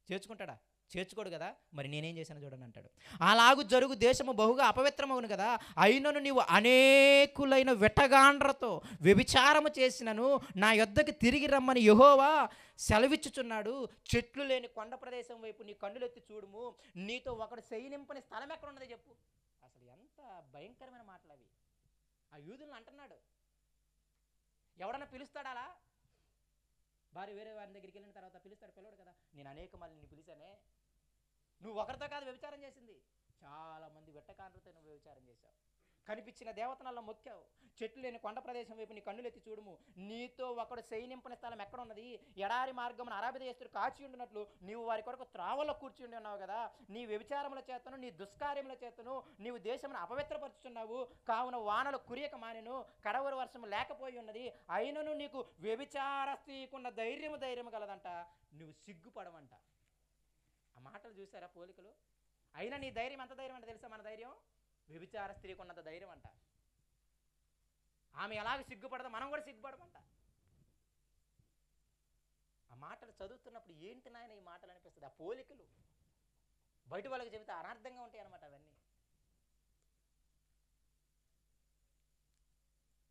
చేర్చుకుంటాడా? చేర్చుకోడు కదా. మరి నేనేం చేశాను చూడండి అంటాడు. అలాగు జరుగు దేశము బహుగా అపవిత్రమవును కదా, అయినను నీవు అనేకులైన వెట్టగాండ్రతో వ్యభిచారము చేసినను నా యొద్దకు తిరిగి రమ్మని యెహోవా సెలవిచ్చుచున్నాడు. చెట్లు లేని కొండ ప్రదేశం వైపు నీ కన్నులెత్తి చూడుము, నీతో ఒకడు శయనింపని స్థలం ఎక్కడ ఉన్నది చెప్పు. అసలు ఎంత భయంకరమైన మాటలు అవి. ఆ యూదులను అంటున్నాడు. ఎవడన్నా పిలుస్తాడా అలా? భార్య వేరే వారి దగ్గరికి వెళ్ళిన తర్వాత పిలుస్తాడు? పిలవడు కదా. నేను అనేక మళ్ళీ నిన్ను పిలిచానే, నువ్వు ఒకరితో కాదు వ్యభిచారం చేసింది, చాలామంది వెట్టకాండ్రతో నువ్వు వ్యభిచారం చేశావు. కనిపించిన దేవతనల్లో మొక్కావు. చెట్లు లేని కొండ ప్రదేశం వైపు నీ కన్నులెత్తి చూడుము, నీతో ఒకడు శయనింపని స్థలం ఎక్కడ ఉన్నది? ఎడారి మార్గమున అరాబిదేస్తుడు కాచి ఉండినట్లు నీవు వారి కొరకు త్రావలో కూర్చుండి ఉన్నావు కదా. నీ వ్యభిచారముల చేతను నీ దుష్కార్యముల చేతను నీవు దేశమును అపవిత్రపరుచుతున్నావు. కావున వానలు కురియక మానెను, కడవరి వర్షము లేకపోయి ఉన్నది. అయినను నీకు వ్యభిచార స్త్రీకున్న ధైర్యము కలదంట, నువ్వు సిగ్గుపడవంట. ఆ మాటలు చూసారా పోలికలు? అయినా నీ ధైర్యం ఎంత ధైర్యం అంటే తెలుసా? మన ధైర్యం వ్యభిచార స్త్రీకి ఉన్నంత ధైర్యం అంట. ఆమె ఎలాగ సిగ్గుపడదో మనం కూడా సిగ్గుపడమంట. ఆ మాటలు చదువుతున్నప్పుడు ఏంటి నాయన ఈ మాటలు అనిపిస్తుంది. ఆ పోలికలు బయట వాళ్ళకి చెబితే అనార్థంగా ఉంటాయి అన్నమాట. అవన్నీ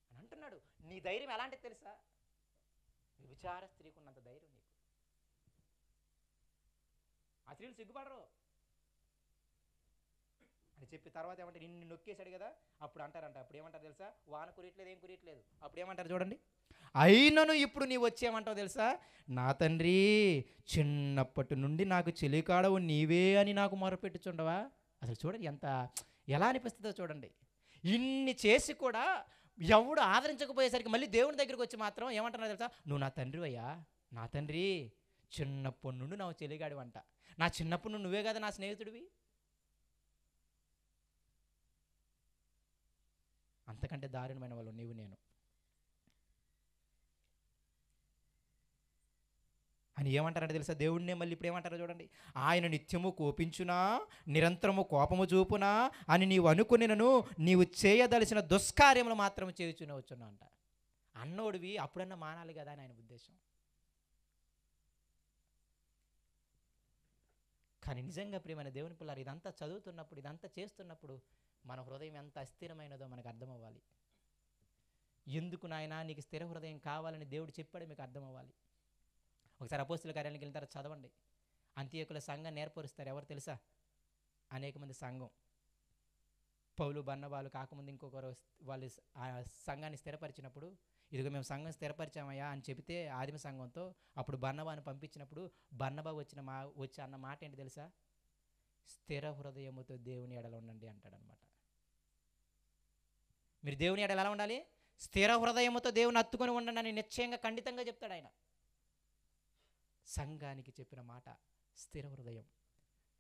అని అంటున్నాడు. నీ ధైర్యం ఎలాంటిది తెలుసా? వ్యభిచార స్త్రీకి ఉన్నంత ధైర్యం నీకు. ఆ స్త్రీలు సిగ్గుపడరు అని చెప్పి తర్వాత ఏమంటే నిన్ను నొక్కేశాడు కదా, అప్పుడు అంటారంట. అప్పుడు ఏమంటారు తెలుసా? వాన కురియట్లేదు, ఏం కురియట్లేదు. అప్పుడు ఏమంటారు చూడండి, అయినను ఇప్పుడు నీవు వచ్చేమంటావు తెలుసా? నా తండ్రి, చిన్నప్పటి నుండి నాకు చెలికాడవు నీవే అని నాకు మొరపెట్టుచుండవా? అసలు చూడండి ఎలా అనిపిస్తుందో చూడండి. ఇన్ని చేసి కూడా ఎవడు ఆదరించకపోయేసరికి మళ్ళీ దేవుని దగ్గరికి వచ్చి మాత్రం ఏమంటున్నారు తెలుసా? నువ్వు నా తండ్రి అయ్యా, నా తండ్రి, చిన్నప్పటి నుండి నాకు చెలిగాడివంట. నా చిన్నప్పుడు నువ్వే కదా నా స్నేహితుడివి. అంతకంటే దారుణమైన వాళ్ళు నీవు నేను అని ఏమంటారంటే తెలుసా? దేవుడినే మళ్ళీ ఇప్పుడు ఏమంటారో చూడండి. ఆయన నిత్యము కోపించునా, నిరంతరము కోపము చూపునా అని నీవు అనుకునినను నీవు చేయదలిసిన దుష్కార్యములు మాత్రం చేయుచునే వచ్చున్నా అంట. అన్నోడివి అప్పుడన్నా మానాలి కదా అని ఆయన ఉద్దేశం. కానీ నిజంగా ప్రియమైన దేవుని పిల్లలు, ఇదంతా చదువుతున్నప్పుడు, ఇదంతా చేస్తున్నప్పుడు మన హృదయం ఎంత అస్థిరమైనదో మనకు అర్థమవ్వాలి. ఎందుకు నాయనా నీకు స్థిర హృదయం కావాలని దేవుడు చెప్పాడు మీకు అర్థమవ్వాలి. ఒకసారి అపోస్తుల కార్యాలయానికి వెళ్ళిన తర్వాత చదవండి. అంత్యోకుల సంఘం ఏర్పరుస్తారు. ఎవరు తెలుసా? అనేక మంది సంఘం. పౌలు బర్నబాలు కాకముందు ఇంకొకరు వాళ్ళు ఆ సంఘాన్ని స్థిరపరిచినప్పుడు, ఇదిగో మేము సంఘం స్థిరపరిచామయ్యా అని చెబితే ఆదిమ సంఘంతో, అప్పుడు బర్నబాను పంపించినప్పుడు బర్నబా వచ్చి అన్న మాట ఏంటి తెలుసా? స్థిర హృదయముతో దేవుని ఎడల ఉండండి అంటాడనమాట. మీరు దేవుని ఎడల ఎలా ఉండాలి? స్థిర హృదయముతో దేవుని హత్తుకొని ఉండండి అని నిశ్చయంగా ఖండితంగా చెప్తాడు ఆయన. సంఘానికి చెప్పిన మాట స్థిర హృదయం.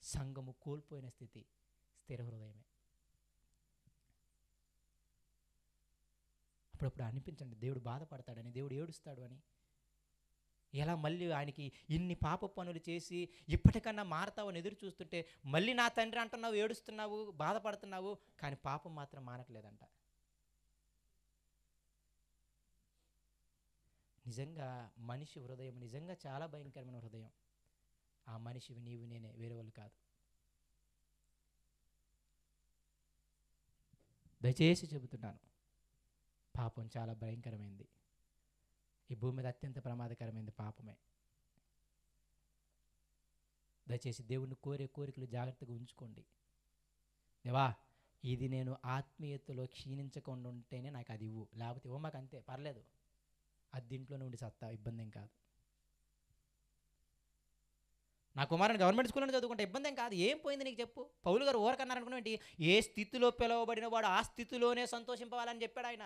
సంఘము కోల్పోయిన స్థితి స్థిర హృదయమే. అప్పుడప్పుడు అనిపించండి దేవుడు బాధపడతాడని, దేవుడు ఏడుస్తాడు అని. ఎలా మళ్ళీ ఆయనకి ఇన్ని పాప పనులు చేసి ఇప్పటికన్నా మారతావని ఎదురు చూస్తుంటే మళ్ళీ నా తండ్రి అంటున్నావు, ఏడుస్తున్నావు, బాధపడుతున్నావు, కానీ పాపం మాత్రం మానట్లేదంట. నిజంగా మనిషి హృదయం నిజంగా చాలా భయంకరమైన హృదయం. ఆ మనిషివి నీవు నేనే, వేరే వాళ్ళు కాదు. దయచేసి చెబుతున్నాను, పాపం చాలా భయంకరమైంది. ఈ భూమి మీద అత్యంత ప్రమాదకరమైనది పాపమే. దయచేసి దేవుణ్ణి కోరే కోరికలు జాగ్రత్తగా ఉంచుకోండి. దేవా, ఇది నేను ఆత్మీయతలో క్షీణించకుండా ఉంటేనే నాకు అది ఇవ్వు, లేకపోతే ఇవ్వ, మాకు అంతే పర్లేదు, అది దీంట్లోనే ఉండి సత్తా, ఇబ్బంది ఏం కాదు. నా కుమారుని గవర్నమెంట్ స్కూల్లో చదువుకుంటే ఇబ్బంది ఏం కాదు, ఏం పోయింది నీకు చెప్పు. పౌలు గారు ఊరకన్నారనుకునేంటి, ఏ స్థితిలో పిలువబడిన వాడు ఆ స్థితిలోనే సంతోషింపవాలని చెప్పాడు ఆయన.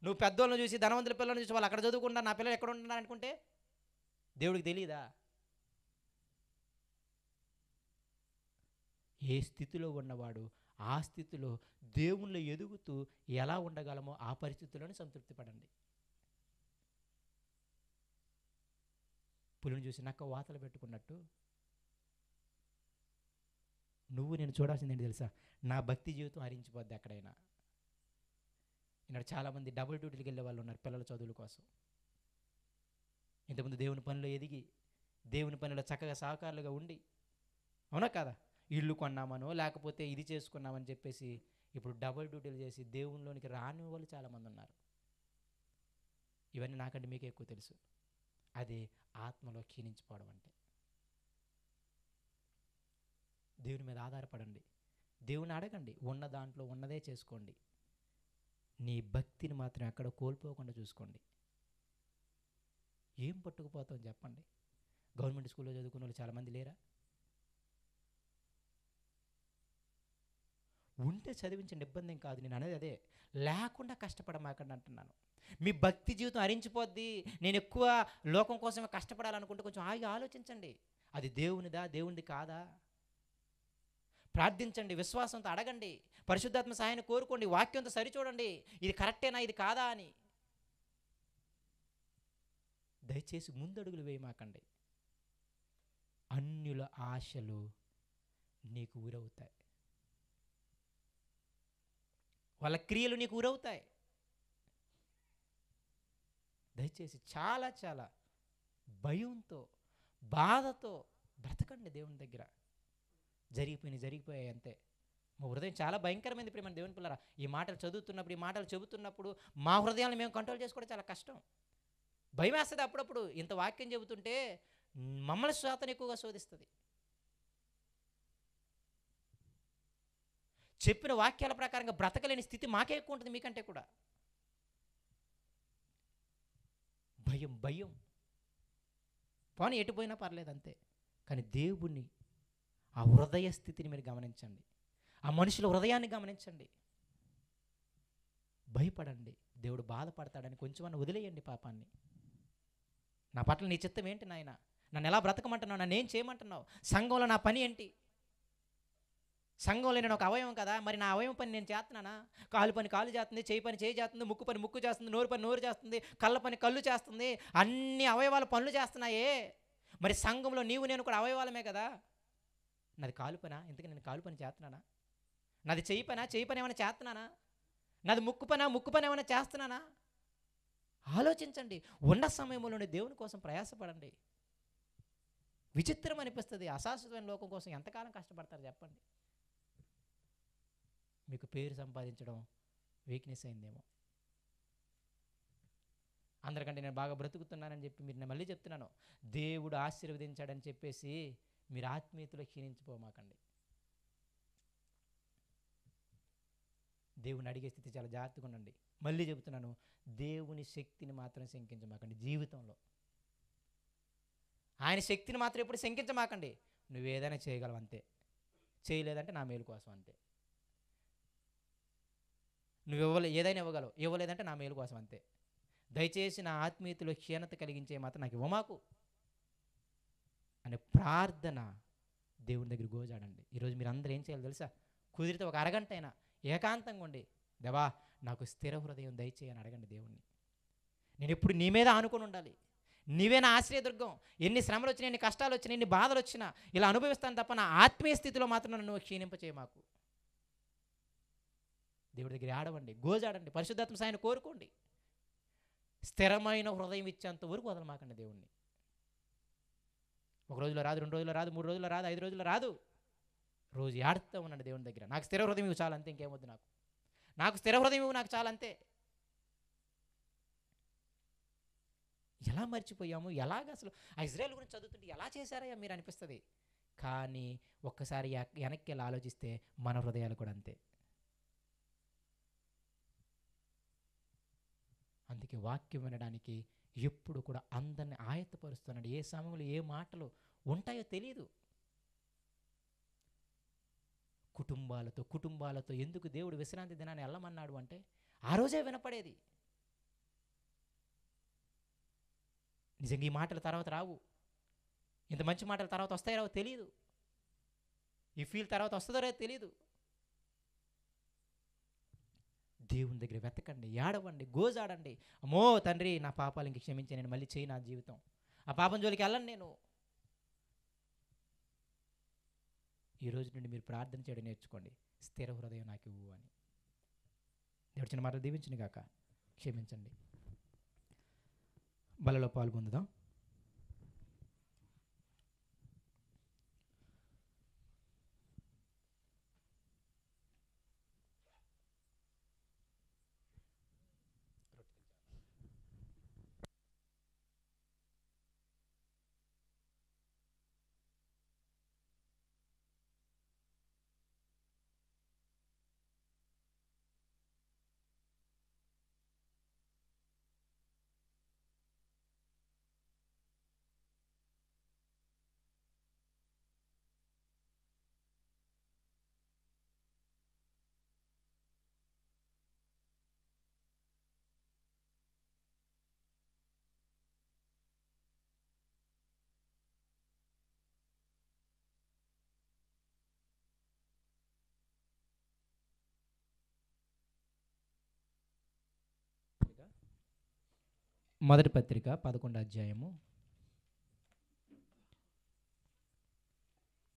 నువ్వు పెద్దోళ్ళని చూసి, ధనవంతుల పిల్లలను చూసి వాళ్ళు అక్కడ చదువుకుంటారు, నా పిల్లలు ఎక్కడ ఉంటున్నారు అనుకుంటే దేవుడికి తెలియదా? ఏ స్థితిలో ఉన్నవాడు ఆ స్థితిలో దేవుళ్ళు ఎదుగుతూ ఎలా ఉండగలమో ఆ పరిస్థితుల్లోనే సంతృప్తి పడండి. పులిని చూసి నక్క వాతలు పెట్టుకున్నట్టు నువ్వు నేను చూడాల్సింది ఏంటి తెలుసా? నా భక్తి జీవితం హరించిపోద్ది ఎక్కడైనా. ఇక్కడ చాలామంది డబుల్ డ్యూటీలకు వెళ్ళే వాళ్ళు ఉన్నారు పిల్లల చదువుల కోసం. ఇంతకుముందు దేవుని పనిలో ఎదిగి దేవుని పనిలో చక్కగా సహకారులుగా ఉండి, అవునా కదా, ఇల్లు కొన్నామనో లేకపోతే ఇది చేసుకున్నామని చెప్పేసి ఇప్పుడు డబుల్ డ్యూటీలు చేసి దేవునిలోనికి రాని వాళ్ళు చాలామంది ఉన్నారు. ఇవన్నీ నాకంటే మీకు ఎక్కువ తెలుసు. అది ఆత్మలో క్షీణించిపోవడం అంటే. దేవుని మీద ఆధారపడండి, దేవుని అడగండి, ఉన్న దాంట్లో ఉన్నదే చేసుకోండి. నీ భక్తిని మాత్రం ఎక్కడ కోల్పోకుండా చూసుకోండి. ఏం పట్టుకుపోతాం చెప్పండి? గవర్నమెంట్ స్కూల్లో చదువుకున్న వాళ్ళు చాలామంది లేరా? ఉంటే చదివించండి, ఇబ్బంది ఏం కాదు. నేను అనేది అదే, లేకుండా కష్టపడమాకండి అంటున్నాను. మీ భక్తి జీవితం హరించిపోద్ది, నేను ఎక్కువ లోకం కోసమే కష్టపడాలనుకుంటే కొంచెం ఆగి ఆలోచించండి. అది దేవునిదా దేవునిది కాదా? ప్రార్థించండి, విశ్వాసంతో అడగండి, పరిశుద్ధాత్మ సహాయాన్ని కోరుకోండి, వాక్యంతో సరిచూడండి, ఇది కరెక్టేనా ఇది కాదా అని. దయచేసి ముందడుగులు వేయమాకండి. అన్యుల ఆశలు నీకు ఊరవుతాయి, వాళ్ళ క్రియలు నీకు ఊరవుతాయి. దయచేసి చాలా చాలా భయంతో బాధతో బ్రతకండి దేవుని దగ్గర. జరిగిపోయాయి అంతే. మా హృదయం చాలా భయంకరమైంది ప్రేమ దేవుని పిల్లరా. ఈ మాటలు చదువుతున్నప్పుడు, ఈ మాటలు చెబుతున్నప్పుడు మా హృదయాలను మేము కంట్రోల్ చేసుకోవడం చాలా కష్టం. భయం వేస్తుంది అప్పుడప్పుడు. ఇంత వాక్యం చెబుతుంటే మమ్మల్ని శాతం ఎక్కువగా శోధిస్తుంది. చెప్పిన వాక్యాల ప్రకారంగా బ్రతకలేని స్థితి మాకే ఎక్కువ ఉంటుంది, మీకంటే కూడా. భయం పోనీ ఎటుపోయినా పర్లేదు అంతే. కానీ దేవుణ్ణి, ఆ హృదయ స్థితిని మీరు గమనించండి, ఆ మనుషుల హృదయాన్ని గమనించండి. భయపడండి, దేవుడు బాధపడతాడని కొంచెమన్నా వదిలేయండి పాపాన్ని. నా పట్ల నీ చిత్తం ఏంటి నాయన? నన్ను ఎలా బ్రతకమంటున్నావు? నన్ను ఏం చేయమంటున్నావు? సంఘంలో నా పని ఏంటి? సంఘంలో నేను ఒక అవయవం కదా, మరి నా అవయవం పని నేను చేస్తున్నానా? కాలు పని కాలు చేస్తుంది, చేయి పని చేయి చేస్తుంది, ముక్కు పని ముక్కు చేస్తుంది, నోరు పని నోరు చేస్తుంది, కళ్ళ పని కళ్ళు చేస్తుంది, అన్ని అవయవాలు పనులు చేస్తున్నాయే. మరి సంఘంలో నీవు నేను కూడా అవయవాలమే కదా. నాది కాలు పనా? ఇంతకీ నేను కాలు పని చేస్తున్నానా? నాది చెయ్యి పని ఏమైనా చేస్తున్నానా? నాది ముక్కు పని ఏమైనా చేస్తున్నానా? ఆలోచించండి. ఉన్న సమయంలోనే దేవుని కోసం ప్రయాసపడండి. విచిత్రం అనిపిస్తుంది, అశాశ్వతమైన లోకం కోసం ఎంతకాలం కష్టపడతారు చెప్పండి? మీకు పేరు సంపాదించడం వీక్నెస్ అయిందేమో. అందరికంటే నేను బాగా బ్రతుకుతున్నానని చెప్పి మీరు, నేను మళ్ళీ చెప్తున్నాను, దేవుడు ఆశీర్వదించాడని చెప్పేసి మీరు ఆత్మీయతలో క్షీణించిపోమాకండి. దేవుని అడిగే స్థితి చాలా జాగ్రత్తగా ఉండండి. మళ్ళీ చెబుతున్నాను, దేవుని శక్తిని మాత్రం శంకించమాకండి జీవితంలో. ఆయన శక్తిని మాత్రం ఎప్పుడు శంకించమాకండి. నువ్వేదైనా చేయగలవు అంతే, చేయలేదంటే నా మేలు కోసం అంతే. నువ్వు ఏదైనా ఇవ్వగలవు, ఇవ్వలేదంటే నా మేలు కోసం అంతే. దయచేసి నా ఆత్మీయతలో క్షీణత కలిగించే మాత్రం నాకు ఇవ్వమాకు అనే ప్రార్థన దేవుని దగ్గర గోజాడండి. ఈరోజు మీరు అందరూ ఏం చేయాలి తెలుసా? కుదిరితే ఒక అరగంట అయినా ఏకాంతంగా ఉండి, దేవా నాకు స్థిర హృదయం దయచేయని అడగండి దేవుణ్ణి. నేను ఎప్పుడు నీ మీద ఆనుకొని ఉండాలి, నీవే నా ఆశ్రయదుర్గం. ఎన్ని శ్రమలు వచ్చినా, ఎన్ని కష్టాలు వచ్చినా, ఎన్ని బాధలు వచ్చినా ఇలా అనుభవిస్తాను తప్ప నా ఆత్మీయ స్థితిలో మాత్రం నన్ను క్షీణింపచేయ మాకు. దేవుడి దగ్గర ఆడవండి, గోజాడండి, పరిశుద్ధాత్మ సాయాన్ని కోరుకోండి. స్థిరమైన హృదయం ఇచ్చేంత వరకు వదలమాకండి దేవుణ్ణి. ఒక రోజులో రాదు, 2 రోజుల్లో రాదు, 3 రోజుల్లో రాదు, 5 రోజుల్లో రాదు. రోజు ఆడుతూ ఉన్నాడు దేవుని దగ్గర. నాకు స్థిర హృదయం ఇవ్వు చాలు, అంతే, ఇంకేమొద్దు నాకు. నాకు స్థిర హృదయం ఇవ్వు, నాకు చాలు, అంతే. ఎలా మర్చిపోయాము, ఎలాగ అసలు ఆ ఇజ్రాయేల్ గురించి చదువుతుంటే ఎలా చేశారయ్యా మీరు అనిపిస్తుంది. కానీ ఒక్కసారి వెనక్కి వెళ్ళి ఆలోచిస్తే మన హృదయాలు కూడా అంతే. అందుకే వాక్యం వినడానికి ఎప్పుడు కూడా అందరిని ఆయత్తపరుస్తున్నాడు. ఏ సమయంలో ఏ మాటలు ఉంటాయో తెలియదు. కుటుంబాలతో ఎందుకు దేవుడు విశ్రాంతి దినాన్ని వెళ్ళమన్నాడు అంటే ఆ రోజే వినపడేది. నిజంగా ఈ మాటల తర్వాత రావు, ఇంత మంచి మాటల తర్వాత వస్తాయో రావో తెలియదు, ఈ ఫీల్ తర్వాత వస్తుందో రాదో తెలియదు. దేవుని దగ్గర వెతకండి, ఏడవండి, గోజాడండి. అమ్మో తండ్రి, నా పాపాలు ఇంక క్షమించి నేను మళ్ళీ చేయి నా జీవితం, ఆ పాపం జోలికి వెళ్ళను నేను. ఈ రోజు నుండి మీరు ప్రార్థన చేయడం నేర్చుకోండి, స్థిర హృదయం నాకు ఇవ్వు అని. దేవుడి చిన్న మాటలు దీవించును గాక. క్షమించండి. బలలో పాల్గొందుదాం. మొదటి పత్రిక 11వ అధ్యాయము